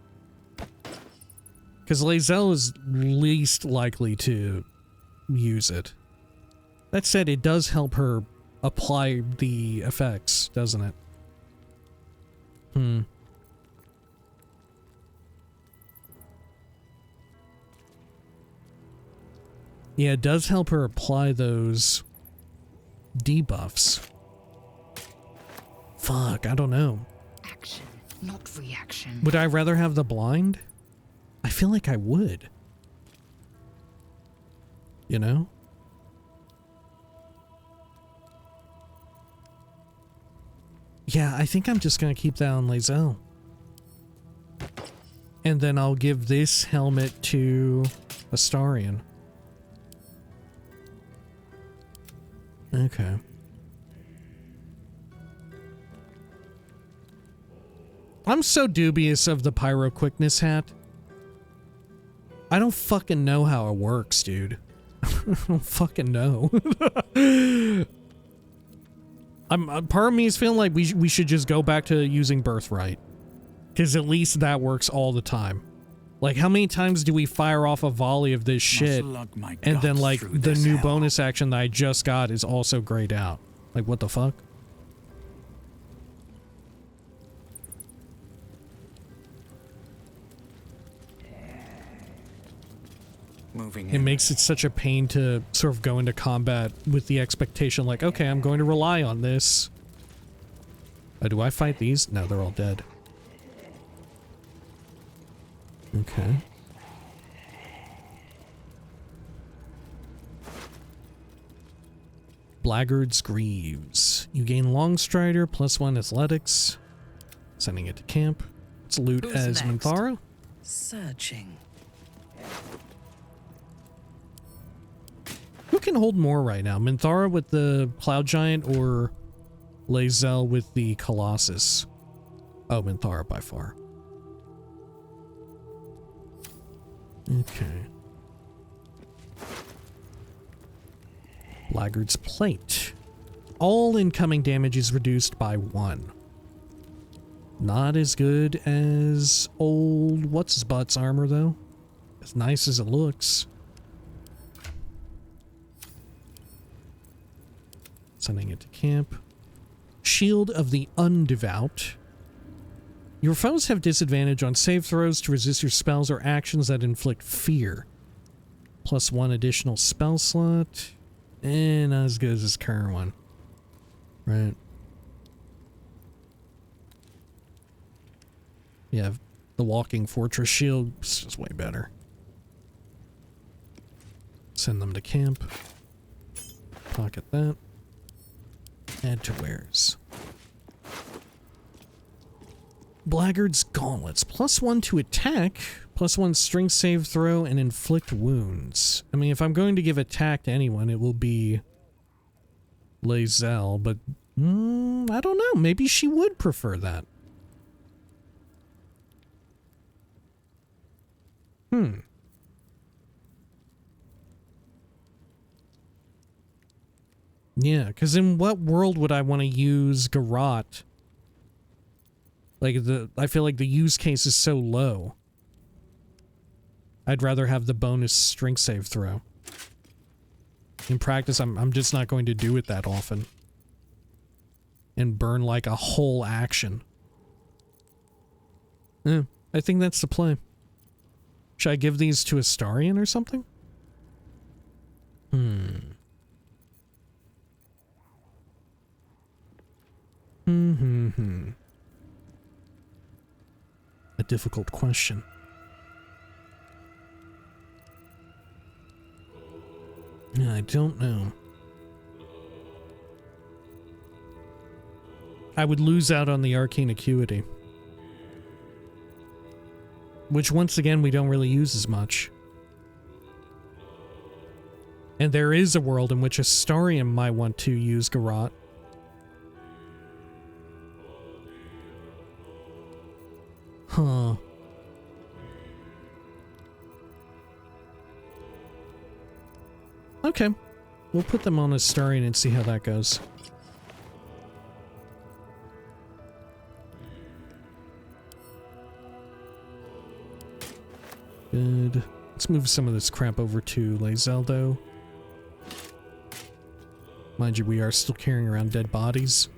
Because Lae'zel is least likely to use it. That said, it does help her apply the effects, doesn't it? Yeah, it does help her apply those debuffs. Fuck, I don't know. Action, not reaction. Would I rather have the blind? I feel like I would. You know? Yeah, I think I'm just gonna keep that on Lae'zel. And then I'll give this helmet to Astarion. Okay. I'm so dubious of the Pyro Quickness hat. I don't fucking know how it works, dude. I don't fucking know. Part of me is feeling like we should just go back to using Birthright. Because at least that works all the time. Like, how many times do we fire off a volley of this shit, and then, like, the new bonus action that I just got is also grayed out? Like, what the fuck? It makes it such a pain to sort of go into combat with the expectation, like, okay, I'm going to rely on this. Do I fight these? No, they're all dead. Okay. Blackguard's Greaves. You gain Longstrider, +1 athletics. Sending it to camp. Let's loot as Minthara. Searching. Who can hold more right now? Minthara with the Cloud Giant or Lae'zel with the Colossus? Oh, Minthara by far. Okay. Blackguard's Plate. All incoming damage is reduced by 1. Not as good as old what's-his-butt's armor, though. As nice as it looks. Sending it to camp. Shield of the Undevout. Your foes have disadvantage on save throws to resist your spells or actions that inflict fear. +1 additional spell slot. And not as good as this current one. Right. Yeah, the Walking Fortress Shield is just way better. Send them to camp. Pocket that. Add to wares. Blackguard's Gauntlets. +1 to attack, +1 strength save throw, and inflict wounds. I mean, if I'm going to give attack to anyone, it will be Lae'zel, but I don't know. Maybe she would prefer that. Yeah, because in what world would I want to use Garrote? Like, I feel like the use case is so low. I'd rather have the bonus strength save throw. In practice, I'm just not going to do it that often. And burn like a whole action. Yeah, I think that's the play. Should I give these to Astarion or something? A difficult question. I don't know. I would lose out on the arcane acuity. Which, once again, we don't really use as much. And there is a world in which Astarion might want to use Garrote. Huh. Okay. We'll put them on Astarion and see how that goes. Good. Let's move some of this crap over to Lae'zel, though. Mind you, we are still carrying around dead bodies.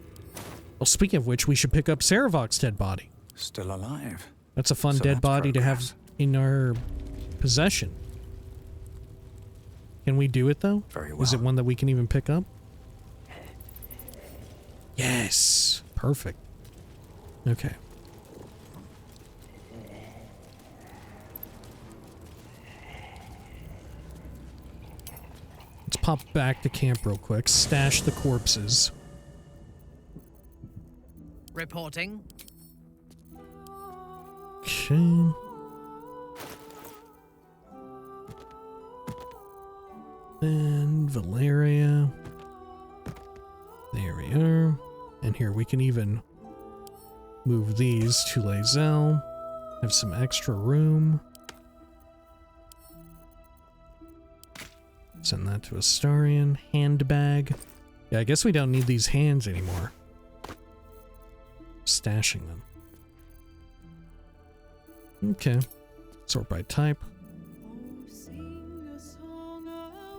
Well, speaking of which, we should pick up Sarevok's dead body. Still alive. That's a fun dead body to have in our possession. Can we do it, though? Very well. Is it one that we can even pick up? Yes! Perfect. Okay. Let's pop back to camp real quick. Stash the corpses. Reporting. Okay. And Valeria. There we are. And here we can even move these to Lae'zel. Have some extra room. Send that to Astarion. Handbag. Yeah, I guess we don't need these hands anymore. Stashing them. Okay. Sort by type.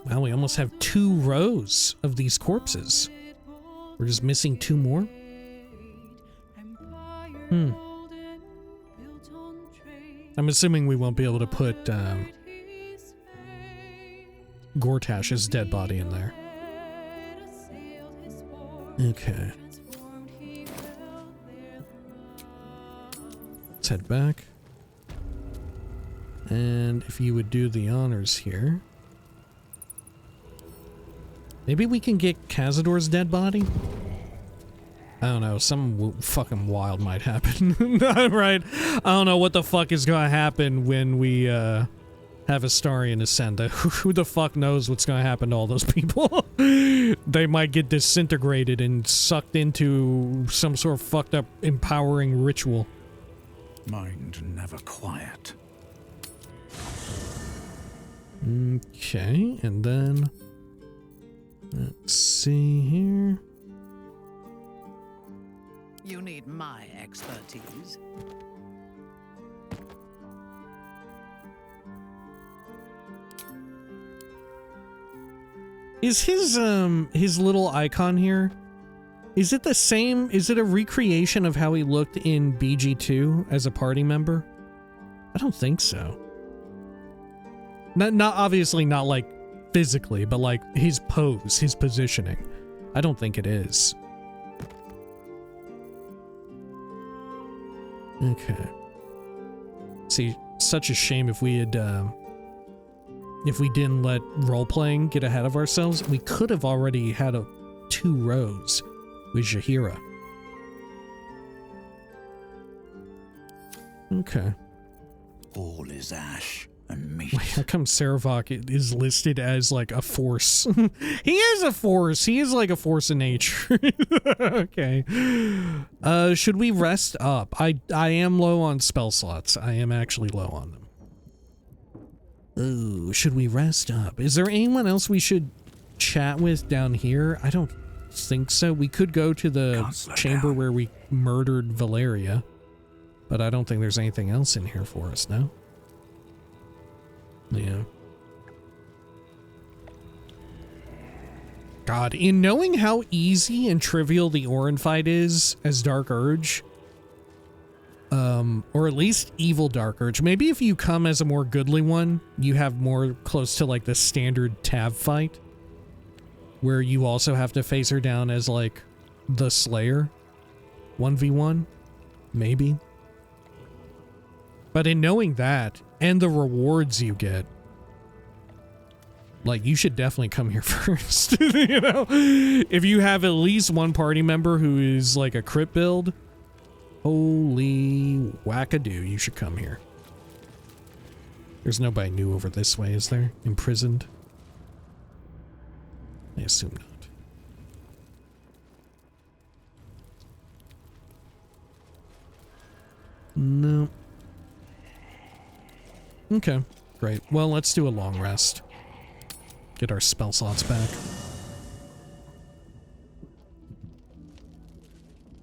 Well, we almost have 2 rows of these corpses. We're just missing 2 more? I'm assuming we won't be able to put Gortash's dead body in there. Okay. Let's head back. And if you would do the honors here. Maybe we can get Cazador's dead body? I don't know, something fucking wild might happen. Right? I don't know what the fuck is gonna happen when we have Astarion ascend. Who the fuck knows what's gonna happen to all those people? They might get disintegrated and sucked into some sort of fucked up empowering ritual. Mind never quiet. Okay, and then let's see here. You need my expertise. Is his little icon here Is it the same? Is it a recreation of how he looked in BG2 as a party member? I don't think so. Not obviously not like physically, but like his pose, his positioning. I don't think it is. Okay. See, such a shame if we had, if we didn't let role-playing get ahead of ourselves. We could have already had 2 rows with Jaheira. Okay. All is ash and meat. Wait, how come Sarevok is listed as like a force? He is a force. He is like a force of nature. Okay. Should we rest up? I am low on spell slots. I am actually low on them. Ooh, should we rest up? Is there anyone else we should chat with down here? I don't think so. We could go to the chamber where we murdered Valeria, but I don't think there's anything else in here for us, no? Yeah. God, in knowing how easy and trivial the Orin fight is as Dark Urge, or at least evil Dark Urge, maybe if you come as a more goodly one, you have more close to like the standard Tav fight, where you also have to face her down as like the Slayer 1v1, maybe. But in knowing that, and the rewards you get, like, you should definitely come here first, you know? If you have at least one party member who is, like, a crit build, holy wackadoo, you should come here. There's nobody new over this way, is there? Imprisoned? I assume not. No. Okay, great. Well, let's do a long rest. Get our spell slots back.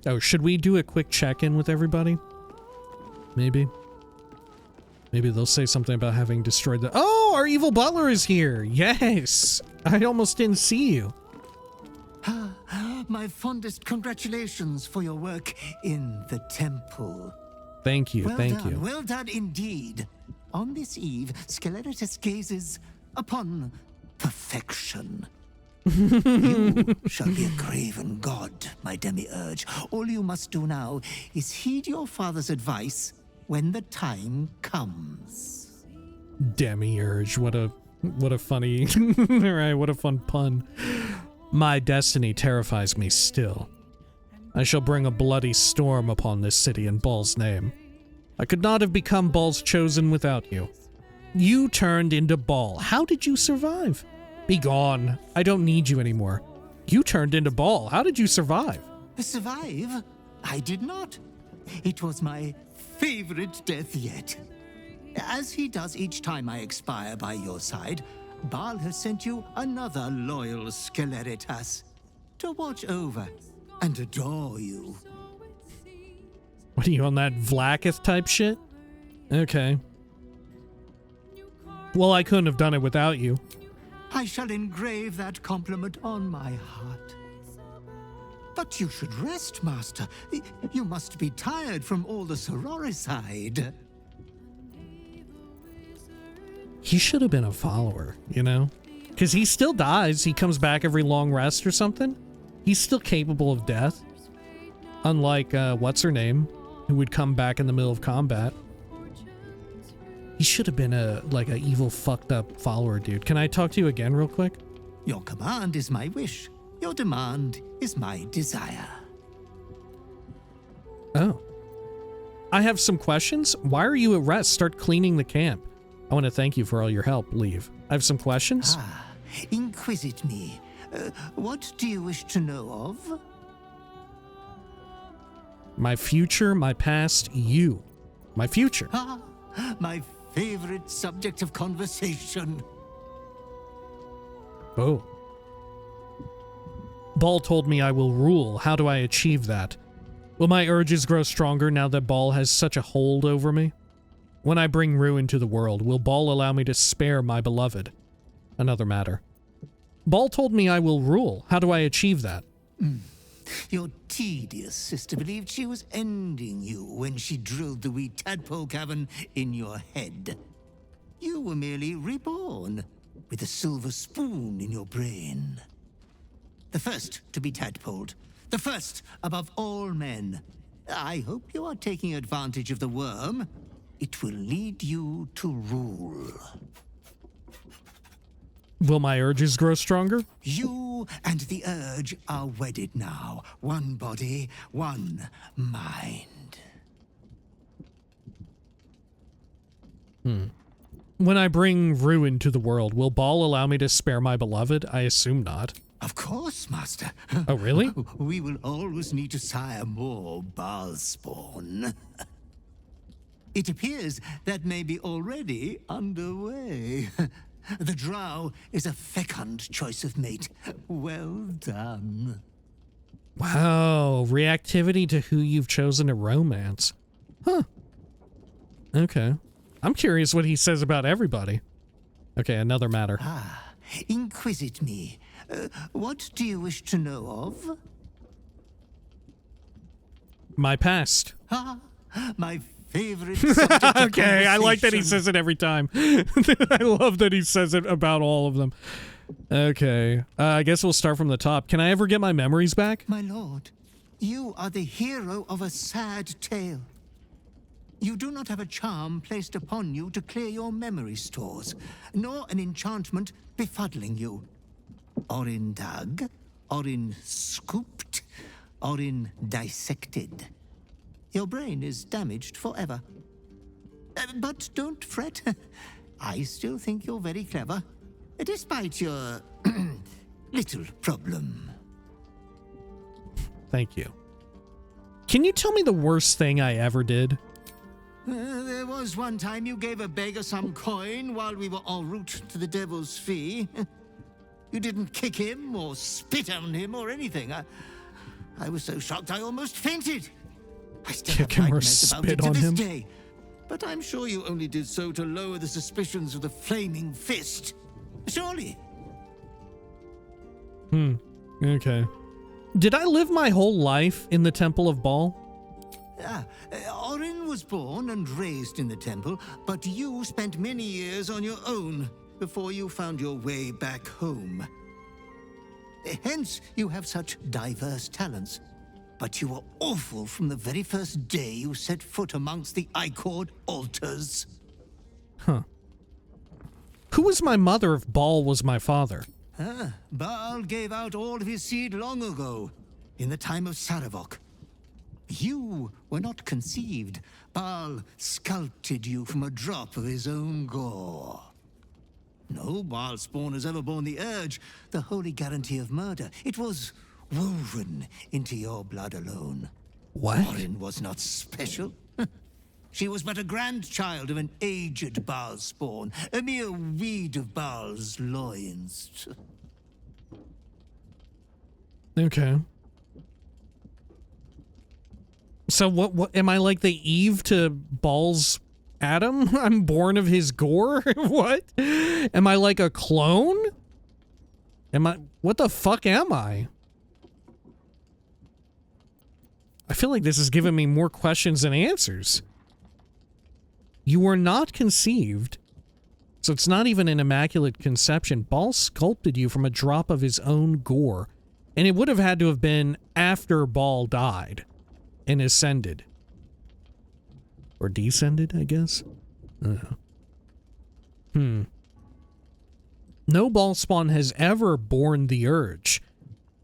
Oh, should we do a quick check-in with everybody? Maybe. Maybe they'll say something about having destroyed the— Oh, our evil butler is here! Yes! I almost didn't see you. My fondest congratulations for your work in the temple. Thank you, thank you. Well done indeed. On this eve, Skeleritus gazes upon perfection. You shall be a graven god, my demiurge. All you must do now is heed your father's advice when the time comes. Demiurge, what a funny, alright, what a fun pun. My destiny terrifies me still. I shall bring a bloody storm upon this city in Bhaal's name. I could not have become Bhaal's chosen without you. You turned into Bhaal. How did you survive? Be gone. I don't need you anymore. You turned into Bhaal. How did you survive? Survive? I did not. It was my favorite death yet. As he does each time I expire by your side, Bhaal has sent you another loyal Skeleritas to watch over and adore you. What are you, on that Vlaakith type shit? Okay. Well, I couldn't have done it without you. I shall engrave that compliment on my heart. But you should rest, Master. You must be tired from all the sororicide. He should have been a follower, you know? Because he still dies. He comes back every long rest or something. He's still capable of death. Unlike, what's-her-name, who would come back in the middle of combat. He should have been a evil, fucked up follower, dude. Can I talk to you again real quick? Your command is my wish. Your demand is my desire. Oh. I have some questions. Why are you at rest? Start cleaning the camp. I want to thank you for all your help. Leave. I have some questions. Inquisit me. What do you wish to know of? My future, my past, you. My future. My favorite subject of conversation. Oh. Bhaal told me I will rule. How do I achieve that? Will my urges grow stronger now that Bhaal has such a hold over me? When I bring ruin to the world, will Bhaal allow me to spare my beloved? Another matter. Bhaal told me I will rule. How do I achieve that? Your tedious sister believed she was ending you when she drilled the wee tadpole cavern in your head. You were merely reborn, with a silver spoon in your brain. The first to be tadpoled, the first above all men. I hope you are taking advantage of the worm. It will lead you to rule. Will my urges grow stronger? You and the urge are wedded now. One body, one mind. When I bring ruin to the world, will Bhaal allow me to spare my beloved? I assume not. Of course, Master. Oh, really? We will always need to sire more Bhaal-spawn. It appears that may be already underway. The Drow is a fecund choice of mate. Well done. Wow, reactivity to who you've chosen to romance. Huh. Okay. I'm curious what he says about everybody. Okay, another matter. Inquisit me. What do you wish to know of? My past. My favorite subject of Okay, I like that he conversation. says it every time. I love that he says it about all of them. Okay, I guess we'll start from the top. Can I ever get my memories back? My lord, you are the hero of a sad tale. You do not have a charm placed upon you to clear your memory stores, nor an enchantment befuddling you. Orin dug, Orin scooped, Orin dissected. Your brain is damaged forever. But don't fret. I still think you're very clever, despite your little problem. Thank you. Can you tell me the worst thing I ever did? There was one time you gave a beggar some coin while we were en route to the Devil's Fee. You didn't kick him or spit on him or anything. I was so shocked I almost fainted. I still have Kick him or nightmares about it spit to on this him? day. But I'm sure you only did so to lower the suspicions of the Flaming Fist. Surely. Okay. Did I live my whole life in the Temple of Bhaal? Orin was born and raised in the temple, but you spent many years on your own before you found your way back home. Hence, you have such diverse talents. But you were awful from the very first day you set foot amongst the Ichord altars. Huh. Who was my mother if Bhaal was my father? Bhaal gave out all of his seed long ago, in the time of Sarevok. You were not conceived. Bhaal sculpted you from a drop of his own gore. No Bhaal-spawn has ever borne the urge, the holy guarantee of murder. It was woven into your blood alone. What? Orin was not special. She was but a grandchild of an aged Bhaal-spawn, a mere weed of Bhaal's loins. Okay. So what am I like the Eve to Bhaal's Adam? I'm born of his gore? What? Am I like a clone? What the fuck am I? I feel like this is giving me more questions than answers. You were not conceived, so it's not even an immaculate conception. Bhaal sculpted you from a drop of his own gore, and it would have had to have been after Bhaal died and ascended. Or descended, I guess? I don't know. No Bhaal-spawn has ever borne the urge,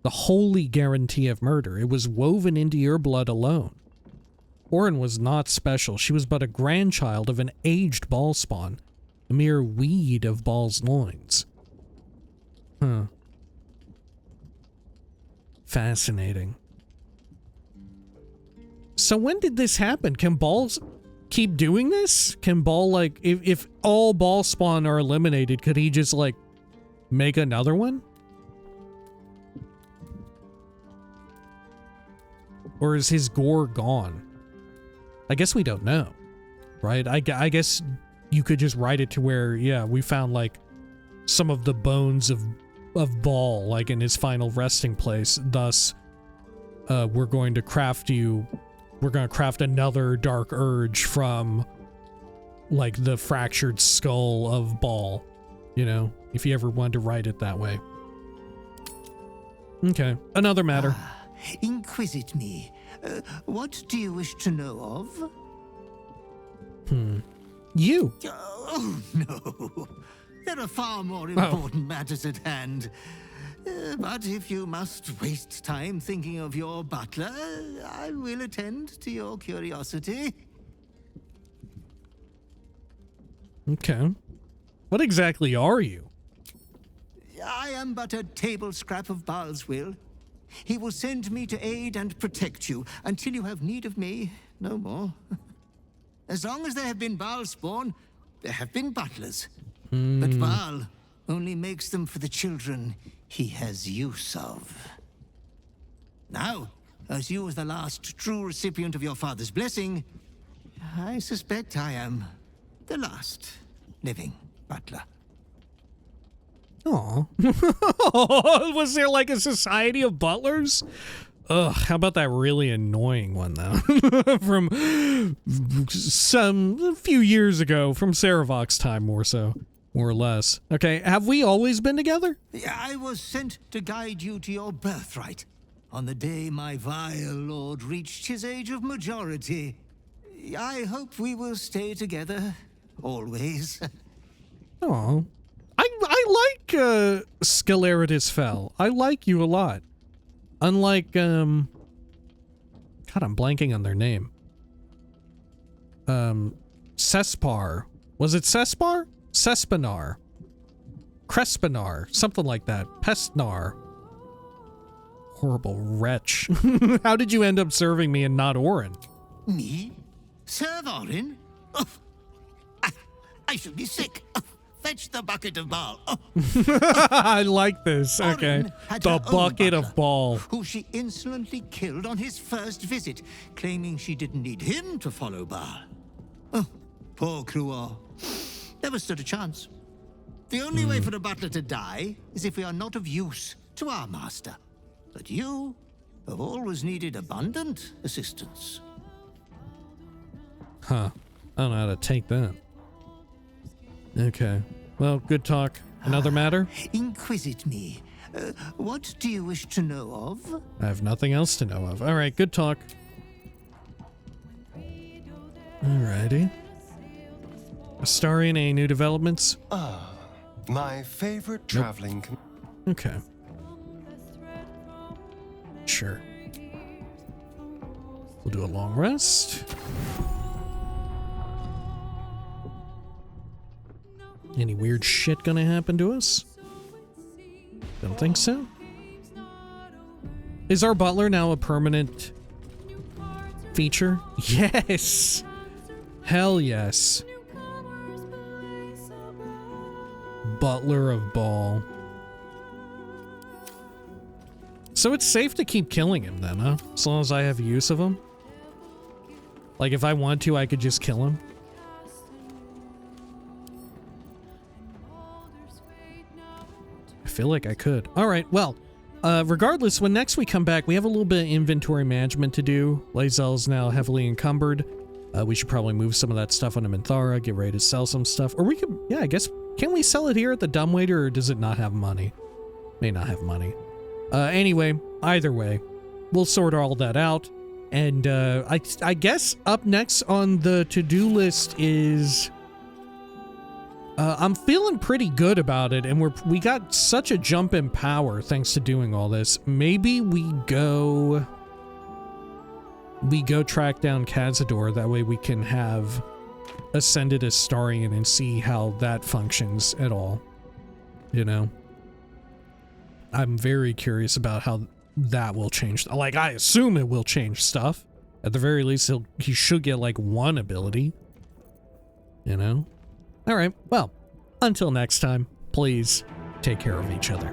the holy guarantee of murder. It was woven into your blood alone. Orin was not special. She was but a grandchild of an aged Bhaal-spawn, a mere weed of Bhaal's loins. Huh. Fascinating. So when did this happen? Can Bhaal keep doing this? Can Bhaal, like, if all Bhaal-spawn are eliminated, could he just, like, make another one? Or is his gore gone? I guess we don't know, right? I guess you could just write it to where, yeah, we found, like, some of the bones of Bhaal, like, in his final resting place, thus we're going to craft another dark urge from, like, the fractured skull of Bhaal, you know, if you ever wanted to write it that way. Okay, another matter. Inquisit me. What do you wish to know of? You. Oh, no. There are far more important matters at hand. But if you must waste time thinking of your butler, I will attend to your curiosity. Okay. What exactly are you? I am but a table scrap of Bhaal's will. He will send me to aid and protect you until you have need of me, no more. As long as there have been Bhaal-spawn, there have been butlers. But Bhaal only makes them for the children he has use of. Now, as you was the last true recipient of your father's blessing, I suspect I am the last living butler. Aw. Was there like a society of butlers? Ugh, how about that really annoying one, though? From a few years ago, from Sarevok's time, more or less. Okay, have we always been together? I was sent to guide you to your birthright on the day my vile lord reached his age of majority. I hope we will stay together, always. Aw. I like, Scaleritus Fell. I like you a lot. Unlike, God, I'm blanking on their name. Cespar. Was it Cespar? Cespinar. Crespinar. Something like that. Pestnar. Horrible wretch. How did you end up serving me and not Orin? Me? Serve Orin? Oh, I should be sick. Oh, fetch the bucket of Bhaal. Oh. I like this. Okay. The bucket of Bhaal. Who she insolently killed on his first visit, claiming she didn't need him to follow Bhaal. Oh, poor Cruor. Never stood a chance. The only way for a butler to die is if we are not of use to our master. But you have always needed abundant assistance. Huh. I don't know how to take that. Okay. Well, good talk. Another matter? Inquisit me. What do you wish to know of? I have nothing else to know of. Alright, good talk. Alrighty. Astarian, any new developments? My favorite traveling... Okay. Sure. We'll do a long rest. Any weird shit gonna happen to us? Don't think so. Is our butler now a permanent feature? Yes! Hell yes. Butler of Bhaal. So it's safe to keep killing him then, huh? As long as I have use of him? Like if I want to, I could just kill him? I feel like I could. Alright, well, regardless, when next we come back, we have a little bit of inventory management to do. Lae'zel's now heavily encumbered. We should probably move some of that stuff on to Minthara, get ready to sell some stuff. Or we could, yeah, I guess, can we sell it here at the dumbwaiter, or does it not have money? May not have money. Anyway, either way, we'll sort all that out. And I guess up next on the to-do list is... I'm feeling pretty good about it, and we got such a jump in power thanks to doing all this. Maybe we go track down Cazador, that way we can have Ascended Astarian and see how that functions at all. You know? I'm very curious about how that will change. Like, I assume it will change stuff. At the very least, he should get, like, one ability. You know? Alright, well, until next time, please take care of each other.